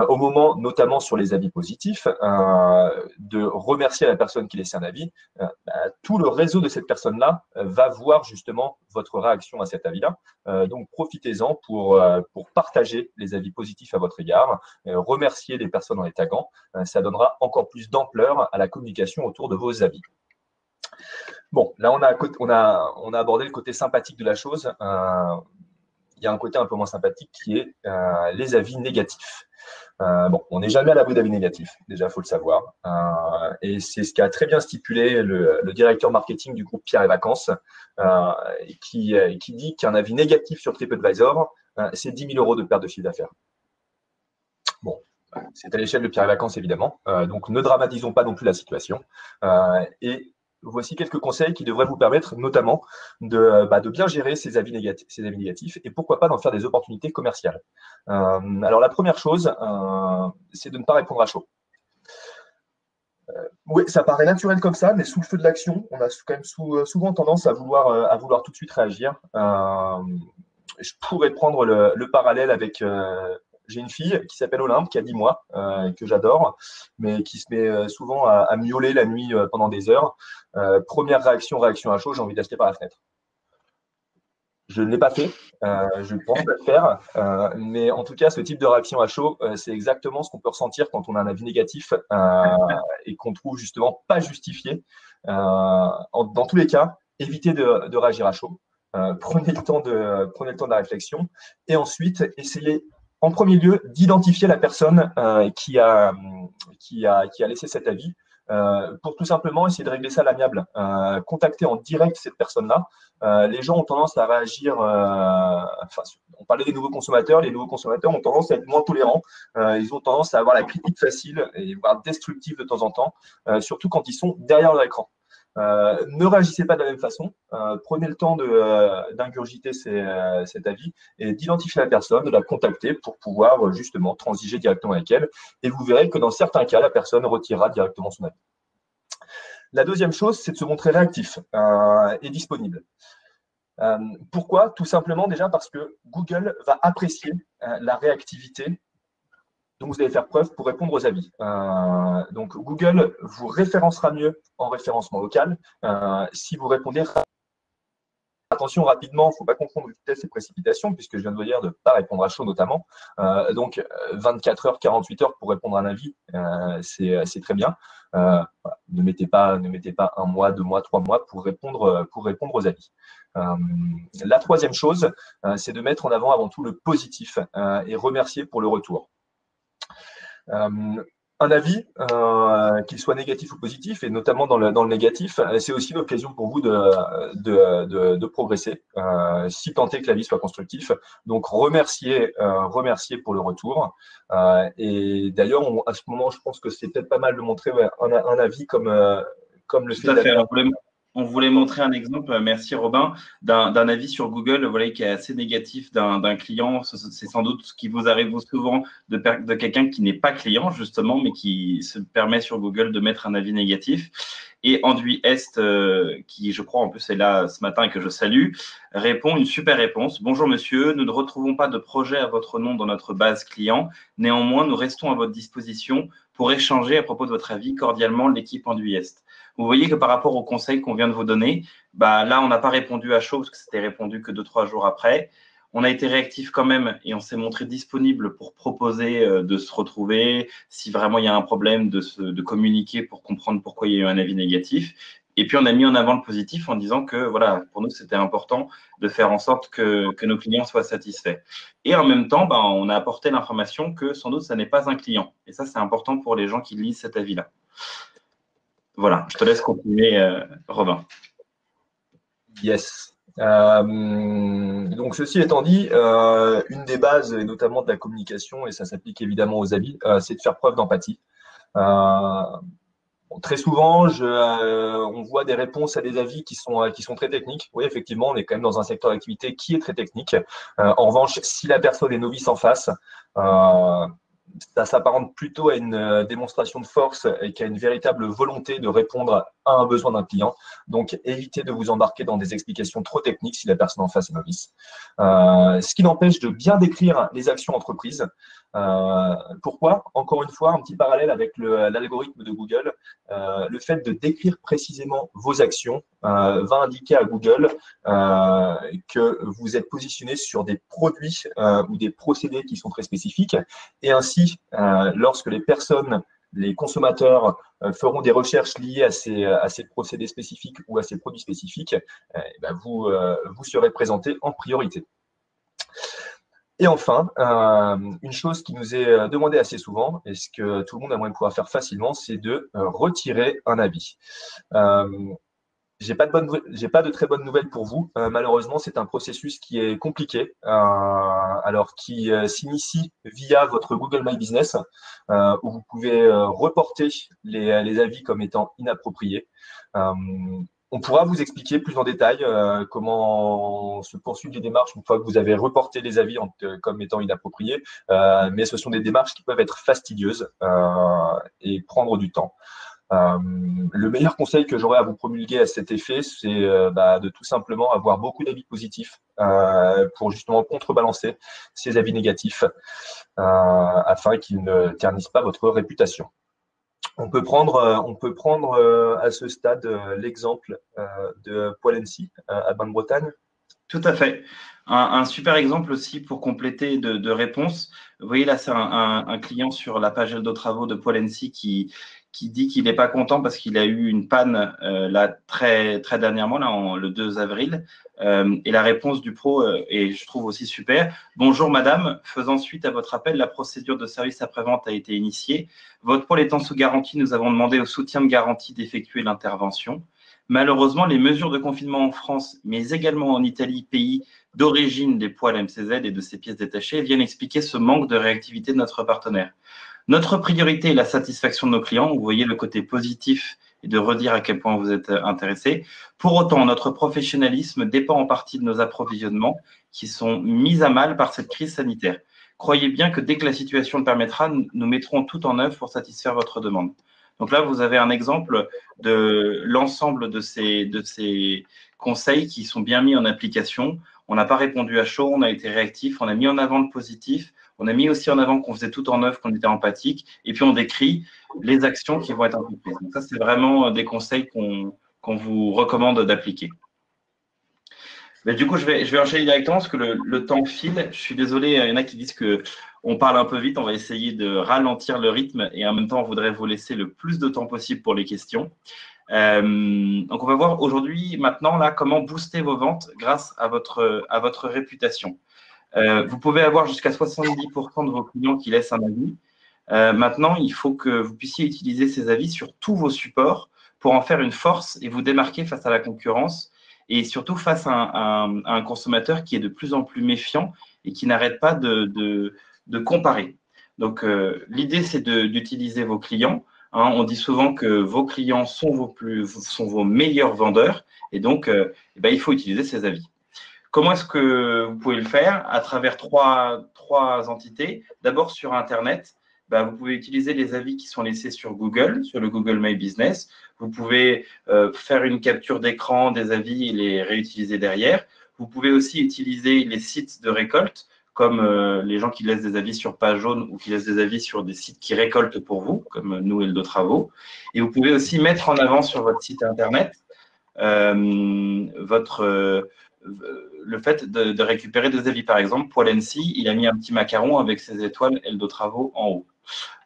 au moment, notamment sur les avis positifs, de remercier la personne qui laisse un avis, tout le réseau de cette personne-là va voir justement votre réaction à cet avis-là. Donc, profitez-en pour partager les avis positifs à votre égard, remercier les personnes en les taguant. Ça donnera encore plus d'ampleur à la communication autour de vos avis. Bon, là, on a abordé le côté sympathique de la chose. Il y a un côté un peu moins sympathique qui est les avis négatifs. On n'est jamais à l'abri d'avis négatifs, déjà, il faut le savoir. Et c'est ce qu'a très bien stipulé le directeur marketing du groupe Pierre et Vacances, qui dit qu'un avis négatif sur TripAdvisor, c'est 10 000 € de perte de chiffre d'affaires. Bon, c'est à l'échelle de Pierre et Vacances, évidemment. Donc, ne dramatisons pas non plus la situation. Et voici quelques conseils qui devraient vous permettre notamment de bien gérer ces avis négatifs et pourquoi pas d'en faire des opportunités commerciales. Alors, la première chose, c'est de ne pas répondre à chaud. Oui, ça paraît naturel comme ça, mais sous le feu de l'action, on a quand même souvent tendance à vouloir tout de suite réagir. Je pourrais prendre le parallèle avec… j'ai une fille qui s'appelle Olympe, qui a 10 mois, que j'adore, mais qui se met souvent à miauler la nuit pendant des heures. Première réaction à chaud, j'ai envie d'acheter par la fenêtre. Je ne l'ai pas fait, je pense pas le faire, mais en tout cas, ce type de réaction à chaud, c'est exactement ce qu'on peut ressentir quand on a un avis négatif et qu'on trouve justement pas justifié. Dans tous les cas, évitez de réagir à chaud. Prenez le temps de la réflexion et ensuite, essayez en premier lieu d'identifier la personne qui a laissé cet avis pour tout simplement essayer de régler ça à l'amiable. Contacter en direct cette personne-là. Les gens ont tendance à réagir, on parlait des nouveaux consommateurs, les nouveaux consommateurs ont tendance à être moins tolérants, ils ont tendance à avoir la critique facile et voire destructive de temps en temps, surtout quand ils sont derrière leur écran. Ne réagissez pas de la même façon, prenez le temps d'ingurgiter cet avis et d'identifier la personne, de la contacter pour pouvoir justement transiger directement avec elle et vous verrez que dans certains cas, la personne retirera directement son avis. La deuxième chose, c'est de se montrer réactif et disponible. Pourquoi? Tout simplement déjà parce que Google va apprécier la réactivité dont vous allez faire preuve pour répondre aux avis. Donc Google vous référencera mieux en référencement local si vous répondez. Attention rapidement, il ne faut pas confondre vitesse et précipitation, puisque je viens de vous dire de ne pas répondre à chaud notamment. Donc 24 heures, 48 heures pour répondre à un avis, c'est très bien. Voilà. Ne mettez pas 1 mois, 2 mois, 3 mois pour répondre aux avis. La troisième chose, c'est de mettre en avant avant tout le positif et remercier pour le retour. Un avis, qu'il soit négatif ou positif, et notamment dans le négatif, c'est aussi l'occasion pour vous de progresser, si tant est que l'avis soit constructif. Donc, remercier pour le retour. Et d'ailleurs, à ce moment, je pense que c'est peut-être pas mal de montrer un avis comme le Tout fait à fait. d'avoir. On voulait montrer un exemple, merci Robin, d'un avis sur Google, vous voyez, qui est assez négatif d'un client. C'est sans doute ce qui vous arrive souvent de quelqu'un qui n'est pas client, justement, mais qui se permet sur Google de mettre un avis négatif. Et Anduy Est, qui je crois en plus est là ce matin et que je salue, répond une super réponse. Bonjour monsieur, nous ne retrouvons pas de projet à votre nom dans notre base client. Néanmoins, nous restons à votre disposition pour échanger à propos de votre avis. Cordialement, l'équipe Anduy Est. Vous voyez que par rapport aux conseils qu'on vient de vous donner, là, on n'a pas répondu à chaud parce que c'était répondu que 2-3 jours après. On a été réactif quand même et on s'est montré disponible pour proposer de se retrouver, si vraiment il y a un problème, de communiquer pour comprendre pourquoi il y a eu un avis négatif. Et puis, on a mis en avant le positif en disant que, voilà, pour nous, c'était important de faire en sorte que nos clients soient satisfaits. Et en même temps, on a apporté l'information que, sans doute, ça n'est pas un client. Et ça, c'est important pour les gens qui lisent cet avis-là. Voilà, je te laisse continuer, Robin. Yes. Donc, ceci étant dit, une des bases, et notamment de la communication, et ça s'applique évidemment aux avis, c'est de faire preuve d'empathie. Très souvent, on voit des réponses à des avis qui sont très techniques. Oui, effectivement, on est quand même dans un secteur d'activité qui est très technique. En revanche, si la personne est novice en face, ça s'apparente plutôt à une démonstration de force et qu'à une véritable volonté de répondre à un besoin d'un client. Donc, évitez de vous embarquer dans des explications trop techniques si la personne en face est novice. Ce qui n'empêche de bien décrire les actions entreprises. Pourquoi? Encore une fois, un petit parallèle avec l'algorithme de Google. Le fait de décrire précisément vos actions va indiquer à Google que vous êtes positionné sur des produits ou des procédés qui sont très spécifiques. Et ainsi, lorsque les consommateurs feront des recherches liées à ces procédés spécifiques ou à ces produits spécifiques, vous serez présenté en priorité. Et enfin, une chose qui nous est demandée assez souvent, et ce que tout le monde aimerait pouvoir faire facilement, c'est de retirer un avis. J'ai pas de très bonnes nouvelles pour vous. Malheureusement, c'est un processus qui est compliqué, alors qui s'initie via votre Google My Business, où vous pouvez reporter les avis comme étant inappropriés. On pourra vous expliquer plus en détail comment se poursuivent les démarches une fois que vous avez reporté les avis comme étant inappropriés, mais ce sont des démarches qui peuvent être fastidieuses et prendre du temps. Le meilleur conseil que j'aurais à vous promulguer à cet effet, c'est de tout simplement avoir beaucoup d'avis positifs pour justement contrebalancer ces avis négatifs afin qu'ils ne ternissent pas votre réputation. On peut prendre à ce stade l'exemple de Poil&C à Bain-de-Bretagne. Tout à fait. Un super exemple aussi pour compléter de réponse. Vous voyez, là, c'est un client sur la page Eldo Travaux de Poil&C qui dit qu'il n'est pas content parce qu'il a eu une panne là, très, très dernièrement, là, le 2 avril. Et la réponse du pro est, je trouve, aussi super. Bonjour madame, faisant suite à votre appel, la procédure de service après-vente a été initiée. Votre pôle étant sous garantie, nous avons demandé au soutien de garantie d'effectuer l'intervention. Malheureusement, les mesures de confinement en France, mais également en Italie, pays d'origine des poêles MCZ et de ces pièces détachées, viennent expliquer ce manque de réactivité de notre partenaire. Notre priorité est la satisfaction de nos clients. Vous voyez le côté positif et de redire à quel point vous êtes intéressé. Pour autant, notre professionnalisme dépend en partie de nos approvisionnements qui sont mis à mal par cette crise sanitaire. Croyez bien que dès que la situation le permettra, nous mettrons tout en œuvre pour satisfaire votre demande. Donc là, vous avez un exemple de l'ensemble de ces conseils qui sont bien mis en application. On n'a pas répondu à chaud, on a été réactif, on a mis en avant le positif, on a mis aussi en avant qu'on faisait tout en œuvre, qu'on était empathique, et puis on décrit les actions qui vont être entreprises. Donc ça, c'est vraiment des conseils qu'on vous recommande d'appliquer. Mais du coup, je vais enchaîner directement parce que le temps file. Je suis désolé, il y en a qui disent qu'on parle un peu vite. On va essayer de ralentir le rythme et en même temps, on voudrait vous laisser le plus de temps possible pour les questions. Donc, on va voir aujourd'hui, maintenant, là, comment booster vos ventes grâce à votre réputation. Vous pouvez avoir jusqu'à 70% de vos clients qui laissent un avis. Maintenant, il faut que vous puissiez utiliser ces avis sur tous vos supports pour en faire une force et vous démarquer face à la concurrence et surtout face à un consommateur qui est de plus en plus méfiant et qui n'arrête pas de comparer. Donc, l'idée, c'est d'utiliser vos clients. Hein. On dit souvent que vos clients sont vos meilleurs vendeurs et donc, il faut utiliser ces avis. Comment est-ce que vous pouvez le faire? À travers trois entités. D'abord, sur Internet, vous pouvez utiliser les avis qui sont laissés sur Google, sur le Google My Business. Vous pouvez faire une capture d'écran des avis et les réutiliser derrière. Vous pouvez aussi utiliser les sites de récolte, comme les gens qui laissent des avis sur Page Jaune ou qui laissent des avis sur des sites qui récoltent pour vous, comme nous et Eldotravaux. Et vous pouvez aussi mettre en avant sur votre site Internet le fait de récupérer des avis. Par exemple, Paul NC, il a mis un petit macaron avec ses étoiles Eldotravaux en haut,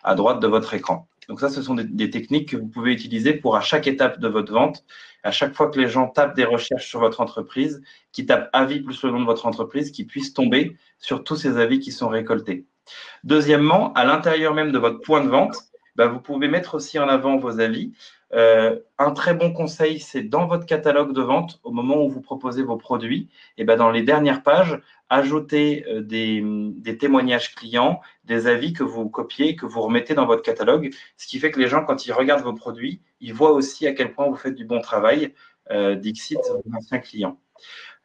à droite de votre écran. Donc ça, ce sont des techniques que vous pouvez utiliser pour à chaque étape de votre vente, à chaque fois que les gens tapent des recherches sur votre entreprise, qui tapent avis plus le nom de votre entreprise, qui puissent tomber sur tous ces avis qui sont récoltés. Deuxièmement, à l'intérieur même de votre point de vente, vous pouvez mettre aussi en avant vos avis. Un très bon conseil, c'est dans votre catalogue de vente, au moment où vous proposez vos produits, et dans les dernières pages, ajouter des témoignages clients, des avis que vous copiez, que vous remettez dans votre catalogue, ce qui fait que les gens, quand ils regardent vos produits, ils voient aussi à quel point vous faites du bon travail, Dixit, vos anciens clients.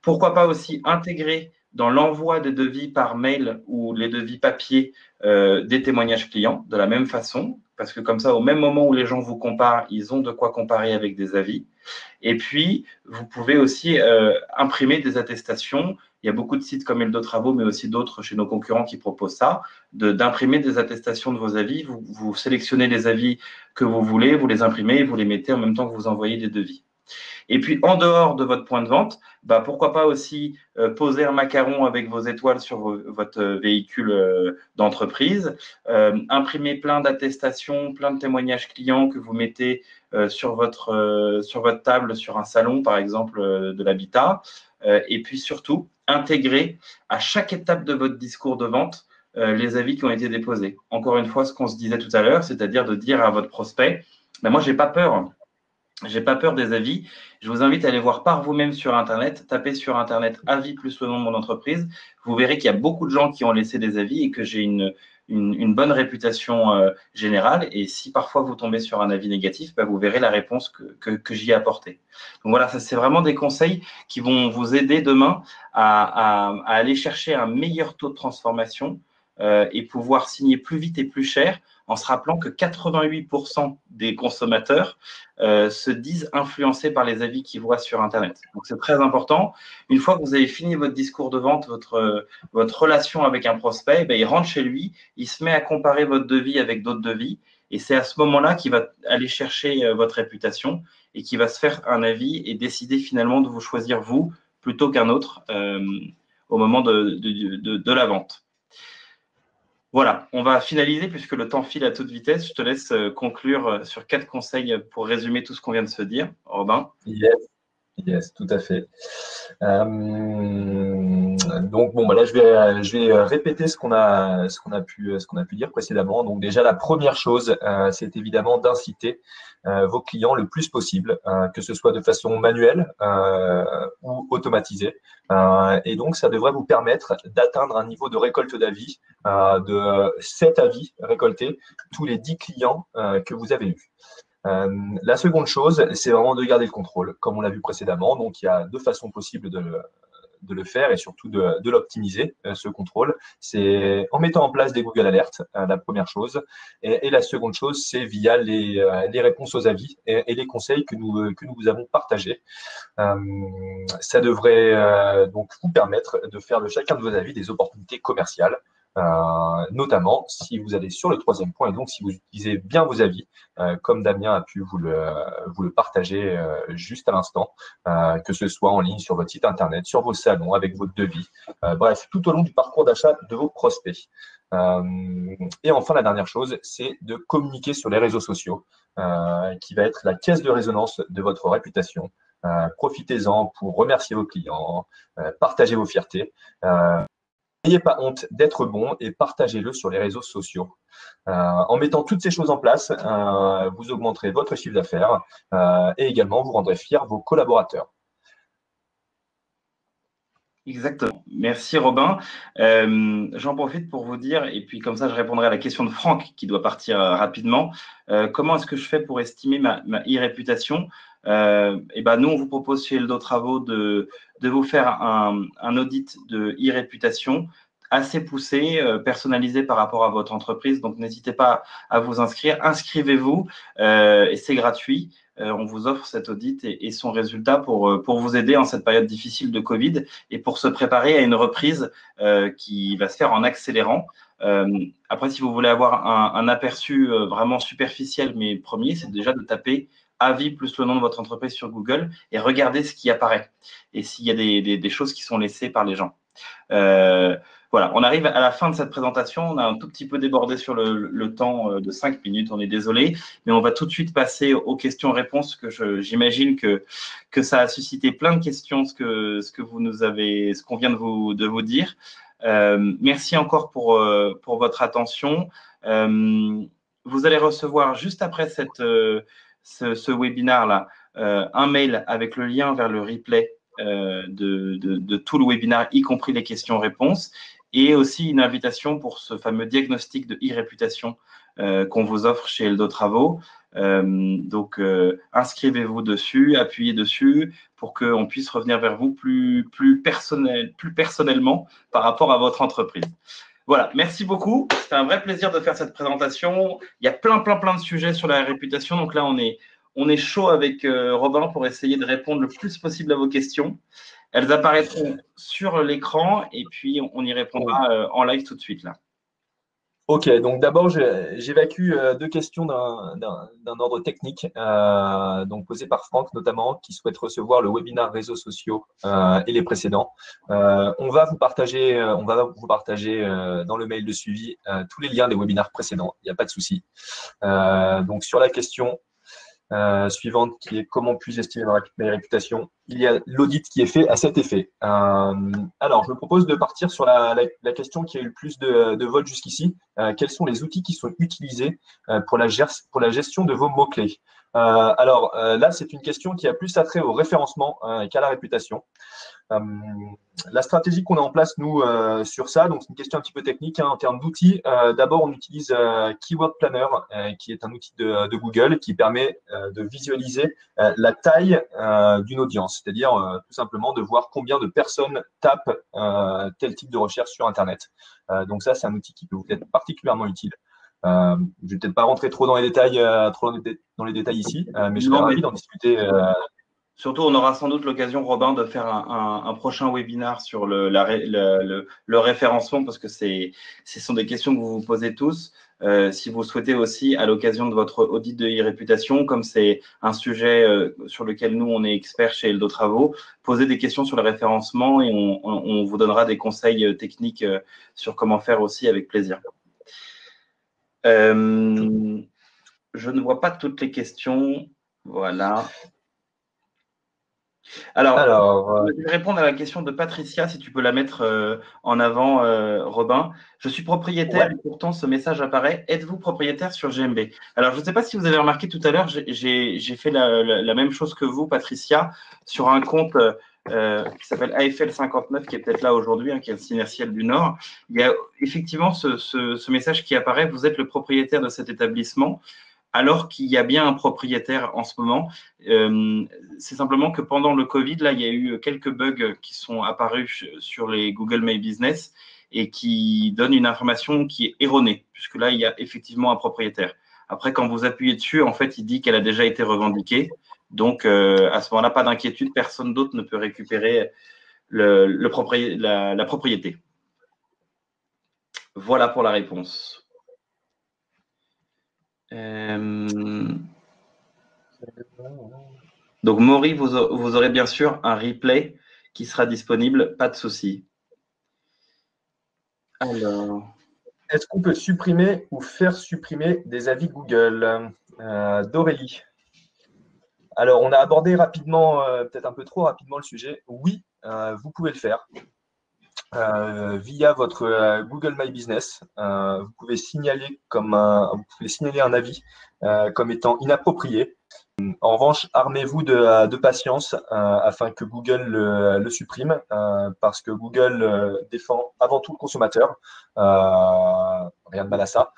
Pourquoi pas aussi intégrer dans l'envoi des devis par mail ou les devis papier des témoignages clients de la même façon, parce que comme ça, au même moment où les gens vous comparent, ils ont de quoi comparer avec des avis. Et puis, vous pouvez aussi imprimer des attestations. Il y a beaucoup de sites comme Eldotravaux, mais aussi d'autres chez nos concurrents qui proposent ça, d'imprimer des attestations de vos avis. Vous sélectionnez les avis que vous voulez, vous les imprimez et vous les mettez en même temps que vous envoyez des devis. Et puis, en dehors de votre point de vente, pourquoi pas aussi poser un macaron avec vos étoiles sur votre véhicule d'entreprise, imprimer plein d'attestations, plein de témoignages clients que vous mettez sur votre table, sur un salon, par exemple, de l'habitat. Et puis surtout, intégrer à chaque étape de votre discours de vente les avis qui ont été déposés. Encore une fois, ce qu'on se disait tout à l'heure, c'est-à-dire de dire à votre prospect, moi, j'ai pas peur. J'ai pas peur des avis. Je vous invite à aller voir par vous-même sur Internet. Tapez sur Internet avis plus le nom de mon entreprise. Vous verrez qu'il y a beaucoup de gens qui ont laissé des avis et que j'ai une bonne réputation générale. Et si parfois vous tombez sur un avis négatif, vous verrez la réponse que j'y ai apportée. Donc voilà, ça c'est vraiment des conseils qui vont vous aider demain à aller chercher un meilleur taux de transformation et pouvoir signer plus vite et plus cher en se rappelant que 88% des consommateurs se disent influencés par les avis qu'ils voient sur Internet. Donc, c'est très important. Une fois que vous avez fini votre discours de vente, votre relation avec un prospect, il rentre chez lui, il se met à comparer votre devis avec d'autres devis. Et c'est à ce moment-là qu'il va aller chercher votre réputation et qu'il va se faire un avis et décider finalement de vous choisir vous plutôt qu'un autre au moment de la vente. Voilà, on va finaliser puisque le temps file à toute vitesse. Je te laisse conclure sur 4 conseils pour résumer tout ce qu'on vient de se dire. Robin? Yes, tout à fait. Donc bon, là je vais répéter ce qu'on a pu dire précédemment. Donc déjà la première chose, c'est évidemment d'inciter vos clients le plus possible, que ce soit de façon manuelle ou automatisée. Et donc ça devrait vous permettre d'atteindre un niveau de récolte d'avis de 7 avis récoltés tous les 10 clients que vous avez eus. La seconde chose, c'est vraiment de garder le contrôle, comme on l'a vu précédemment. Donc, il y a deux façons possibles le faire et surtout de l'optimiser, ce contrôle. C'est en mettant en place des Google Alerts, la première chose. Et la seconde chose, c'est via les réponses aux avis et les conseils que nous vous avons partagés. Ça devrait donc vous permettre de faire de chacun de vos avis des opportunités commerciales. Notamment si vous allez sur le troisième point et donc si vous utilisez bien vos avis, comme Damien a pu vous le partager juste à l'instant, que ce soit en ligne sur votre site internet, sur vos salons, avec votre devis, bref, tout au long du parcours d'achat de vos prospects. Et enfin, la dernière chose, c'est de communiquer sur les réseaux sociaux, qui va être la caisse de résonance de votre réputation. Profitez-en pour remercier vos clients, partagez vos fiertés. N'ayez pas honte d'être bon et partagez-le sur les réseaux sociaux. En mettant toutes ces choses en place, vous augmenterez votre chiffre d'affaires et également vous rendrez fiers vos collaborateurs. Exactement. Merci Robin. J'en profite pour vous dire, et puis comme ça je répondrai à la question de Franck qui doit partir rapidement. Comment est-ce que je fais pour estimer ma e-réputation? Et ben nous, on vous propose chez Eldo Travaux de vous faire un audit de e-réputation assez poussé, personnalisé par rapport à votre entreprise. Donc n'hésitez pas à vous inscrire. Inscrivez-vous et c'est gratuit. On vous offre cet audit et son résultat pour vous aider en cette période difficile de Covid et pour se préparer à une reprise qui va se faire en accélérant. Après, si vous voulez avoir un aperçu vraiment superficiel, mais premier, c'est déjà de taper avis plus le nom de votre entreprise sur Google et regarder ce qui apparaît et s'il y a des choses qui sont laissées par les gens. Voilà, on arrive à la fin de cette présentation. On a un tout petit peu débordé sur le temps de 5 minutes. On est désolé, mais on va tout de suite passer aux questions-réponses que j'imagine que ça a suscité plein de questions, ce qu'on vient de vous dire. Merci encore pour votre attention. Vous allez recevoir juste après ce webinaire-là un mail avec le lien vers le replay de tout le webinaire, y compris les questions-réponses, et aussi une invitation pour ce fameux diagnostic de e-réputation qu'on vous offre chez Eldo Travaux. Donc, inscrivez-vous dessus, appuyez dessus pour qu'on puisse revenir vers vous plus personnellement par rapport à votre entreprise. Voilà, merci beaucoup. C'était un vrai plaisir de faire cette présentation. Il y a plein de sujets sur la réputation. Donc là, on est chaud avec Robin pour essayer de répondre le plus possible à vos questions. Elles apparaîtront sur l'écran et puis on y répondra en live tout de suite là. Ok, donc d'abord, j'évacue deux questions d'un ordre technique, donc posées par Franck notamment, qui souhaite recevoir le webinaire réseaux sociaux et les précédents. On va vous partager dans le mail de suivi tous les liens des webinaires précédents, il n'y a pas de souci. Donc sur la question suivante qui est comment puis-je estimer ma réputation, il y a l'audit qui est fait à cet effet. Alors, je me propose de partir sur la question qui a eu le plus de votes jusqu'ici. Quels sont les outils qui sont utilisés pour la gestion de vos mots-clés? Alors là, c'est une question qui a plus attrait au référencement qu'à la réputation. La stratégie qu'on a en place, nous, sur ça, donc c'est une question un petit peu technique en termes d'outils. D'abord, on utilise Keyword Planner, qui est un outil de Google qui permet de visualiser la taille d'une audience, c'est-à-dire tout simplement de voir combien de personnes tapent tel type de recherche sur Internet. Donc ça, c'est un outil qui peut vous être particulièrement utile. Je ne vais peut-être pas rentrer trop dans les détails, dans les détails ici, mais je serais ravi d'en discuter. Surtout, on aura sans doute l'occasion, Robin, de faire un prochain webinaire sur le référencement parce que ce sont des questions que vous vous posez tous. Si vous souhaitez aussi, à l'occasion de votre audit de e-réputation, comme c'est un sujet sur lequel nous, on est experts chez Eldo Travaux, posez des questions sur le référencement et on vous donnera des conseils techniques sur comment faire aussi avec plaisir. Je ne vois pas toutes les questions. Voilà. Alors, je vais répondre à la question de Patricia, si tu peux la mettre en avant, Robin. Je suis propriétaire et pourtant ce message apparaît. Êtes-vous propriétaire sur GMB? Alors, je ne sais pas si vous avez remarqué tout à l'heure, j'ai fait la même chose que vous, Patricia, sur un compte qui s'appelle AFL 59, qui est peut-être là aujourd'hui, qui est le Synertiel du Nord. Il y a effectivement ce message qui apparaît. Vous êtes le propriétaire de cet établissement. alors qu'il y a bien un propriétaire en ce moment. C'est simplement que pendant le Covid, là, il y a eu quelques bugs qui sont apparus sur les Google My Business et qui donnent une information qui est erronée, puisque là, il y a effectivement un propriétaire. Après, quand vous appuyez dessus, en fait, il dit qu'elle a déjà été revendiquée. Donc, à ce moment-là, pas d'inquiétude, personne d'autre ne peut récupérer la propriété. Voilà pour la réponse. Donc, Maury, vous aurez bien sûr un replay qui sera disponible, pas de souci. Alors, est-ce qu'on peut supprimer ou faire supprimer des avis Google d'Aurélie? Alors, on a abordé rapidement, peut-être un peu trop rapidement le sujet. Oui, vous pouvez le faire. Via votre Google My Business, vous pouvez signaler un avis comme étant inapproprié. En revanche, armez-vous de patience afin que Google le supprime, parce que Google défend avant tout le consommateur. Rien de mal à ça.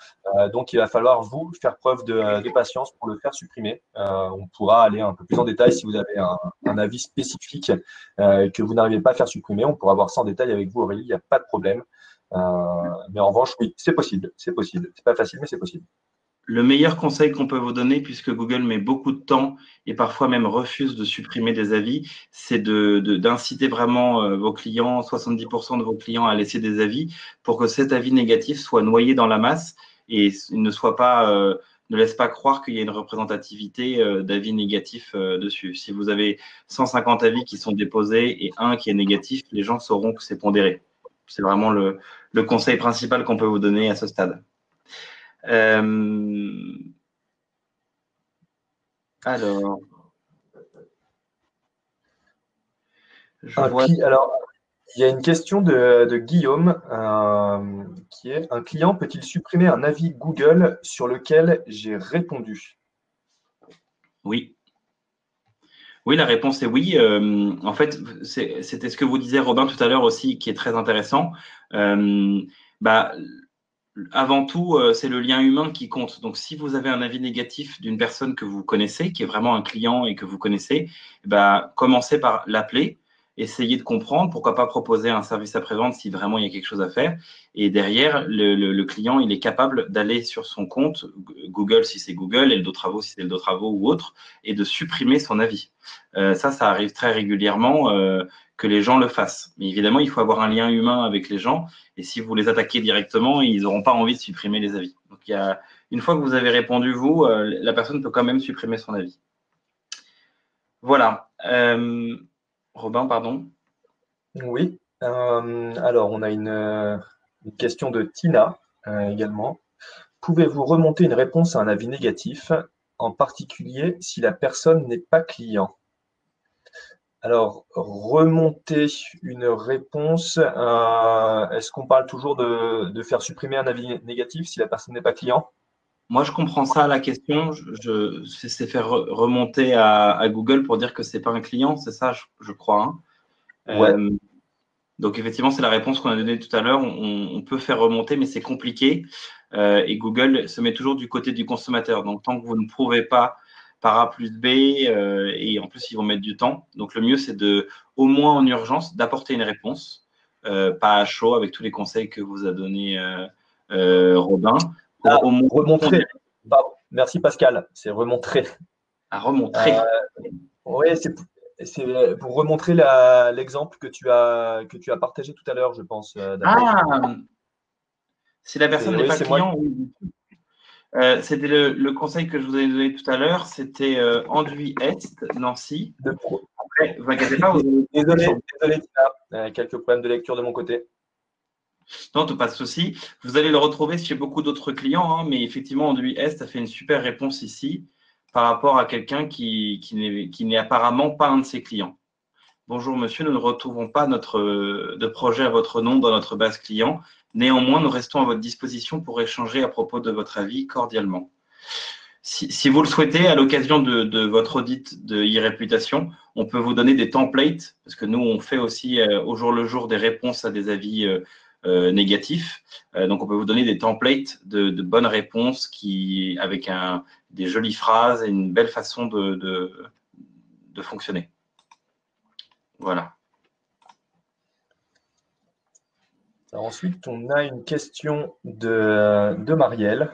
Donc, il va falloir vous faire preuve de patience pour le faire supprimer. On pourra aller un peu plus en détail si vous avez un avis spécifique que vous n'arrivez pas à faire supprimer. On pourra voir ça en détail avec vous, Aurélie. Il n'y a pas de problème. Mais en revanche, oui, c'est possible. C'est possible. C'est pas facile, mais c'est possible. le meilleur conseil qu'on peut vous donner, puisque Google met beaucoup de temps et parfois même refuse de supprimer des avis, c'est d'inciter vraiment vos clients, 70% de vos clients à laisser des avis pour que cet avis négatif soit noyé dans la masse et ne laisse pas croire qu'il y a une représentativité d'avis négatifs dessus. Si vous avez 150 avis qui sont déposés et un qui est négatif, les gens sauront que c'est pondéré. C'est vraiment le conseil principal qu'on peut vous donner à ce stade. Alors, alors, il y a une question de Guillaume qui est: un client peut-il supprimer un avis Google sur lequel j'ai répondu? Oui. Oui, la réponse est oui. En fait, c'était ce que vous disiez, Robin, tout à l'heure aussi, qui est très intéressant. Avant tout, c'est le lien humain qui compte. Donc, si vous avez un avis négatif d'une personne que vous connaissez, qui est vraiment un client et que vous connaissez, commencez par l'appeler, essayez de comprendre, pourquoi pas proposer un service après-vente si vraiment il y a quelque chose à faire. Et derrière, le client, il est capable d'aller sur son compte, Google si c'est Google, Eldo Travaux si c'est Eldo Travaux ou autre, et de supprimer son avis. Ça arrive très régulièrement que les gens le fassent. Mais évidemment, il faut avoir un lien humain avec les gens. Et si vous les attaquez directement, ils n'auront pas envie de supprimer les avis. Donc, une fois que vous avez répondu, vous, la personne peut quand même supprimer son avis. Voilà. Robin, pardon. Oui. Alors, on a une question de Tina également. Pouvez-vous remonter une réponse à un avis négatif, en particulier si la personne n'est pas client? Alors, remonter une réponse, est-ce qu'on parle toujours de faire supprimer un avis négatif si la personne n'est pas client? Moi, je comprends ça, la question. C'est faire remonter à Google pour dire que ce n'est pas un client, c'est ça, je crois. Hein. Ouais. Donc, effectivement, c'est la réponse qu'on a donnée tout à l'heure. On peut faire remonter, mais c'est compliqué. Et Google se met toujours du côté du consommateur. Donc, tant que vous ne prouvez pas par A plus B, et en plus, ils vont mettre du temps. Donc, le mieux, c'est au moins en urgence, d'apporter une réponse, pas à chaud, avec tous les conseils que vous a donné Robin. Pour au moins remontrer. Pardon. Merci Pascal, c'est remontrer. À remontrer. Oui, c'est pour remontrer l'exemple que tu as partagé tout à l'heure, je pense. Si la personne n'est pas client, oui. C'était le conseil que je vous ai donné tout à l'heure, c'était Anduit Est, Nancy. Après, ne vous inquiétez pas. Désolé, Tina, quelques problèmes de lecture de mon côté. Non, pas de souci. Vous allez le retrouver chez beaucoup d'autres clients, hein, mais effectivement, Anduit Est a fait une super réponse ici par rapport à quelqu'un qui n'est apparemment pas un de ses clients. Bonjour monsieur, nous ne retrouvons pas de projet à votre nom dans notre base client. Néanmoins, nous restons à votre disposition pour échanger à propos de votre avis cordialement. Si vous le souhaitez, à l'occasion de votre audit de e-réputation, on peut vous donner des templates, parce que nous, on fait aussi au jour le jour des réponses à des avis négatifs. Donc, on peut vous donner des templates de bonnes réponses avec jolies phrases et une belle façon de fonctionner. Voilà. Alors ensuite, on a une question de Marielle.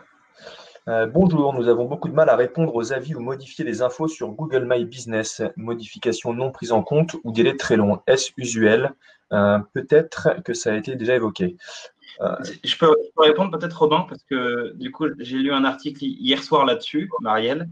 Bonjour, nous avons beaucoup de mal à répondre aux avis ou modifier des infos sur Google My Business. Modification non prise en compte ou délai très long. Est-ce usuel? Peut-être que ça a été déjà évoqué. Je peux répondre peut-être, Robin, parce que du coup, j'ai lu un article hier soir là-dessus, Marielle.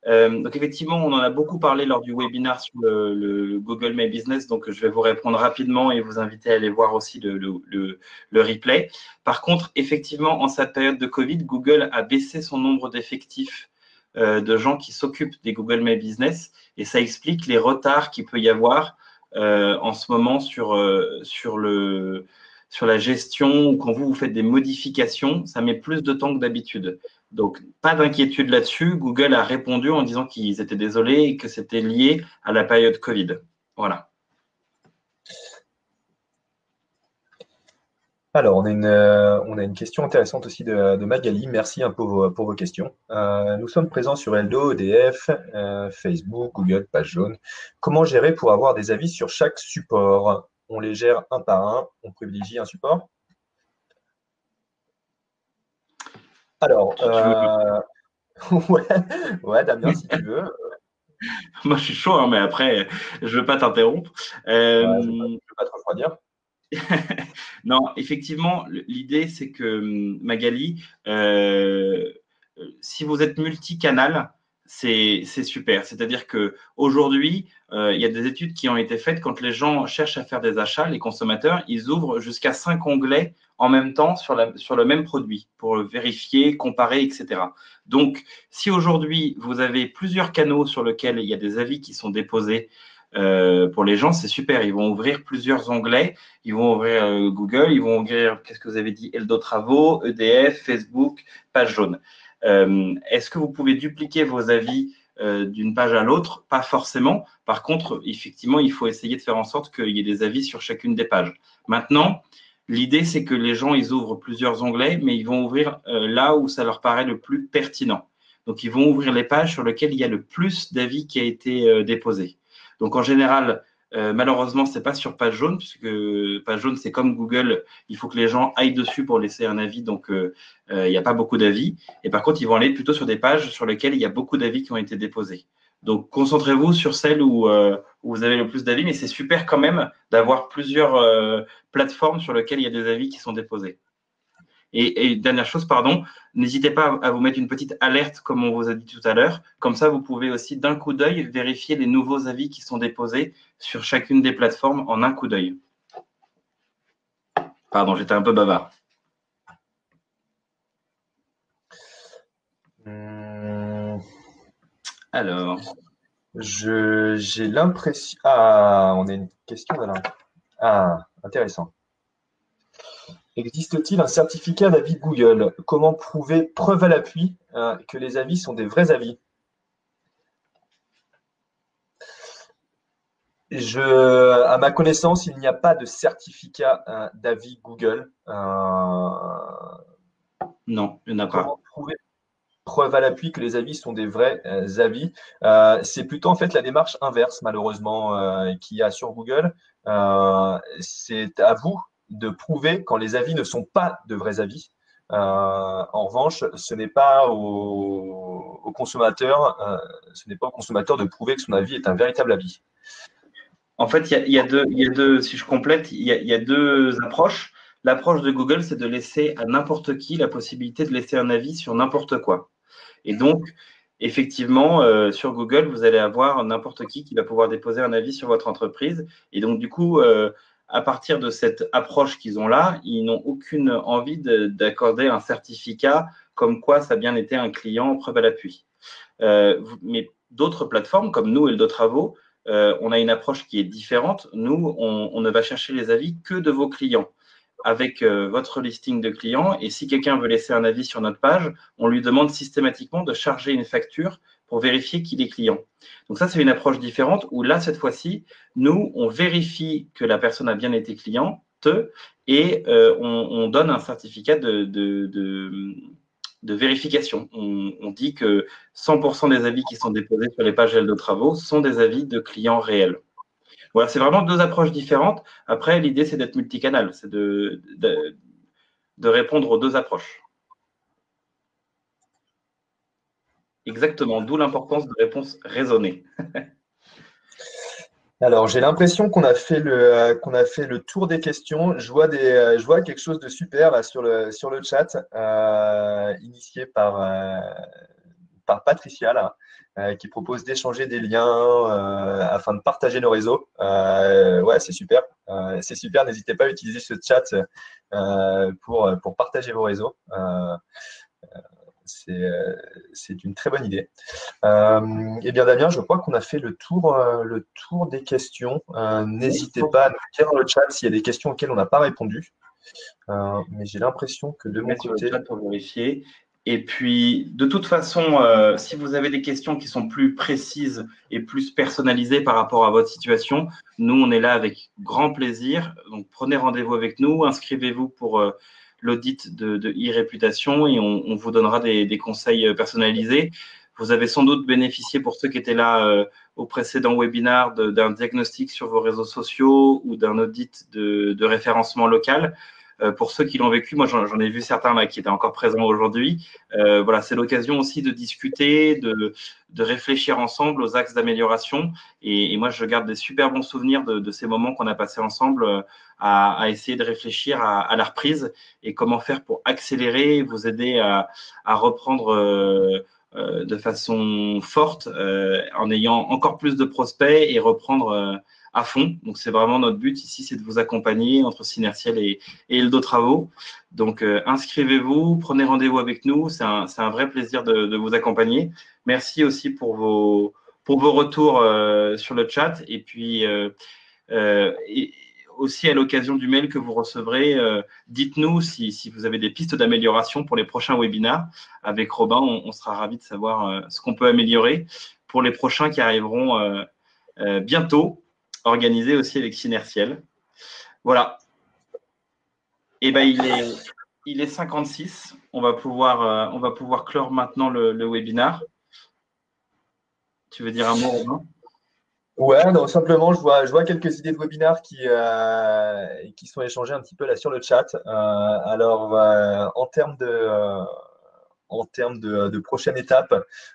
Donc effectivement, on en a beaucoup parlé lors du webinaire sur le Google My Business, donc je vais vous répondre rapidement et vous inviter à aller voir aussi le replay. Par contre, effectivement, en cette période de Covid, Google a baissé son nombre d'effectifs de gens qui s'occupent des Google My Business et ça explique les retards qu'il peut y avoir en ce moment sur la gestion ou quand vous faites des modifications, ça met plus de temps que d'habitude. Donc, pas d'inquiétude là-dessus. Google a répondu en disant qu'ils étaient désolés et que c'était lié à la période Covid. Voilà. Alors, on a une question intéressante aussi de Magali. Merci pour vos questions. Nous sommes présents sur Eldo, EDF, Facebook, Google, Page Jaune. Comment gérer pour avoir des avis sur chaque support? On les gère un par un, on privilégie un support? Alors, ouais, Damien, si tu veux. Moi, je suis chaud, hein, mais après, je ne veux pas t'interrompre. Je ne veux pas te refroidir. Non, effectivement, l'idée, c'est que Magali, si vous êtes multicanal, c'est super. C'est-à-dire qu'aujourd'hui, il y a des études qui ont été faites quand les gens cherchent à faire des achats, les consommateurs, ils ouvrent jusqu'à 5 onglets en même temps sur le même produit pour vérifier, comparer, etc. Donc, si aujourd'hui, vous avez plusieurs canaux sur lesquels il y a des avis qui sont déposés pour les gens, c'est super. Ils vont ouvrir plusieurs onglets. Ils vont ouvrir Google, ils vont ouvrir, qu'est-ce que vous avez dit, Eldo Travaux, EDF, Facebook, Page Jaune. Est-ce que vous pouvez dupliquer vos avis d'une page à l'autre? Pas forcément. Par contre, effectivement, il faut essayer de faire en sorte qu'il y ait des avis sur chacune des pages. Maintenant, l'idée, c'est que les gens, ils ouvrent plusieurs onglets, mais ils vont ouvrir là où ça leur paraît le plus pertinent. Donc, ils vont ouvrir les pages sur lesquelles il y a le plus d'avis qui a été déposé. Donc, en général, malheureusement, ce n'est pas sur Page Jaune, puisque Page Jaune, c'est comme Google, il faut que les gens aillent dessus pour laisser un avis, donc il n'y a pas beaucoup d'avis. Et par contre, ils vont aller plutôt sur des pages sur lesquelles il y a beaucoup d'avis qui ont été déposés. Donc, concentrez-vous sur celles où vous avez le plus d'avis, mais c'est super quand même d'avoir plusieurs plateformes sur lesquelles il y a des avis qui sont déposés. Et dernière chose, pardon, n'hésitez pas à vous mettre une petite alerte, comme on vous a dit tout à l'heure. Comme ça, vous pouvez aussi d'un coup d'œil vérifier les nouveaux avis qui sont déposés sur chacune des plateformes en un coup d'œil. Pardon, j'étais un peu bavard. Alors, j'ai l'impression. Ah, on a une question d'Alain. Ah, intéressant. Existe-t-il un certificat d'avis Google? Comment prouver, preuve à l'appui, que les avis sont des vrais avis? À ma connaissance, il n'y a pas de certificat d'avis Google. Non, il n'y en a pas. Comment prouver, preuve à l'appui, que les avis sont des vrais avis? C'est plutôt en fait la démarche inverse, malheureusement, qu'il y a sur Google. C'est à vous de prouver quand les avis ne sont pas de vrais avis. En revanche, ce n'est pas au consommateur, de prouver que son avis est un véritable avis. En fait, il y a deux, si je complète, il y a deux approches. L'approche de Google, c'est de laisser à n'importe qui la possibilité de laisser un avis sur n'importe quoi. Et donc, effectivement, sur Google, vous allez avoir n'importe qui va pouvoir déposer un avis sur votre entreprise. Et donc, du coup, à partir de cette approche qu'ils ont là, ils n'ont aucune envie d'accorder un certificat comme quoi ça a bien été un client preuve à l'appui. Mais d'autres plateformes, comme nous et d'autres travaux, on a une approche qui est différente. Nous, on ne va chercher les avis que de vos clients avec votre listing de clients. Et si quelqu'un veut laisser un avis sur notre page, on lui demande systématiquement de charger une facture pour vérifier qu'il est client. Donc ça, c'est une approche différente où là, cette fois-ci, nous, on vérifie que la personne a bien été cliente et on donne un certificat vérification. On dit que 100% des avis qui sont déposés sur les pages de travaux sont des avis de clients réels. Voilà, c'est vraiment deux approches différentes. Après, l'idée, c'est d'être multicanal, c'est de répondre aux deux approches. Exactement, d'où l'importance de réponses raisonnées. Alors, j'ai l'impression qu'on a fait le tour des questions. Je vois quelque chose de super là sur le chat, initié par Patricia là, qui propose d'échanger des liens afin de partager nos réseaux. Ouais, c'est super. C'est super. N'hésitez pas à utiliser ce chat pour partager vos réseaux. C'est une très bonne idée. Eh bien, Damien, je crois qu'on a fait le tour des questions. N'hésitez pas à nous dire dans le chat s'il y a des questions auxquelles on n'a pas répondu. Mais j'ai l'impression que de mon côté… Sur le chat pour vérifier. Et puis, de toute façon, si vous avez des questions qui sont plus précises et plus personnalisées par rapport à votre situation, nous, on est là avec grand plaisir. Donc, prenez rendez-vous avec nous, inscrivez-vous pour l'audit de e-réputation et on vous donnera des conseils personnalisés. Vous avez sans doute bénéficié, pour ceux qui étaient là au précédent webinaire, d'un diagnostic sur vos réseaux sociaux ou d'un audit de référencement local. Pour ceux qui l'ont vécu, moi j'en ai vu certains là qui étaient encore présents aujourd'hui. Voilà, c'est l'occasion aussi de discuter, de réfléchir ensemble aux axes d'amélioration. Et moi, je garde des super bons souvenirs de ces moments qu'on a passés ensemble à essayer de réfléchir à la reprise et comment faire pour accélérer, vous aider à reprendre de façon forte en ayant encore plus de prospects et reprendre à fond. Donc, c'est vraiment notre but ici, c'est de vous accompagner entre Synertiel et Eldo Travaux. Donc, inscrivez-vous, prenez rendez-vous avec nous. C'est un vrai plaisir de vous accompagner. Merci aussi pour vos retours sur le chat. Et puis, aussi à l'occasion du mail que vous recevrez, dites-nous si vous avez des pistes d'amélioration pour les prochains webinaires. Avec Robin, on sera ravis de savoir ce qu'on peut améliorer pour les prochains qui arriveront bientôt, organisé aussi avec Synertiel. Voilà. Et ben il est 56. On va pouvoir clore maintenant le webinaire. Tu veux dire un mot, Robin ? Ouais, non, simplement, je vois quelques idées de webinaires qui sont échangées un petit peu là sur le chat. Alors, en termes de prochaine étape,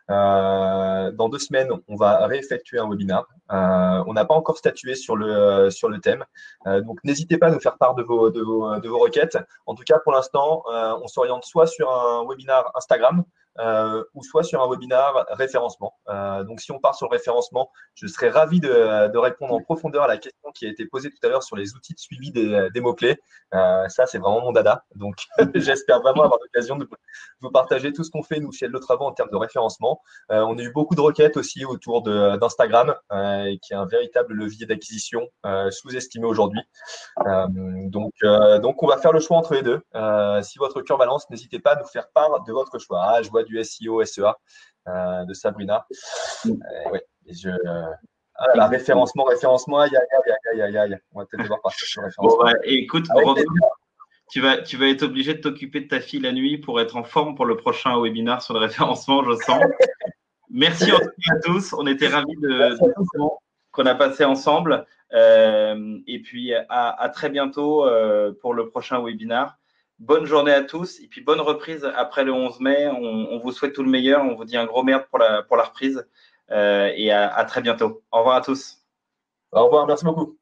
dans 2 semaines, on va réeffectuer un webinaire. On n'a pas encore statué sur le thème. Donc, n'hésitez pas à nous faire part de vos requêtes. En tout cas, pour l'instant, on s'oriente soit sur un webinaire Instagram, ou soit sur un webinaire référencement. Donc, si on part sur le référencement, je serais ravi de répondre en profondeur à la question qui a été posée tout à l'heure sur les outils de suivi des mots-clés. Ça, c'est vraiment mon dada. Donc, j'espère vraiment avoir l'occasion de vous partager tout ce qu'on fait, nous, chez Eldo Travaux, en termes de référencement. On a eu beaucoup de requêtes aussi autour d'Instagram, qui est un véritable levier d'acquisition sous-estimé aujourd'hui. Donc, on va faire le choix entre les deux. Si votre cœur balance, n'hésitez pas à nous faire part de votre choix. Ah, je vois du SEO, SEA de Sabrina. Ouais, référencement, aïe. On va peut-être devoir partir sur le référencement. Bon, écoute, Robin, tu vas être obligé de t'occuper de ta fille la nuit pour être en forme pour le prochain webinaire sur le référencement, je sens. Merci en tout cas à tous. On était ravis de qu'on a passé ensemble. Et puis, à très bientôt pour le prochain webinaire. Bonne journée à tous et puis bonne reprise après le 11 mai. On vous souhaite tout le meilleur. On vous dit un gros merde pour la reprise et à très bientôt. Au revoir à tous. Au revoir, merci beaucoup.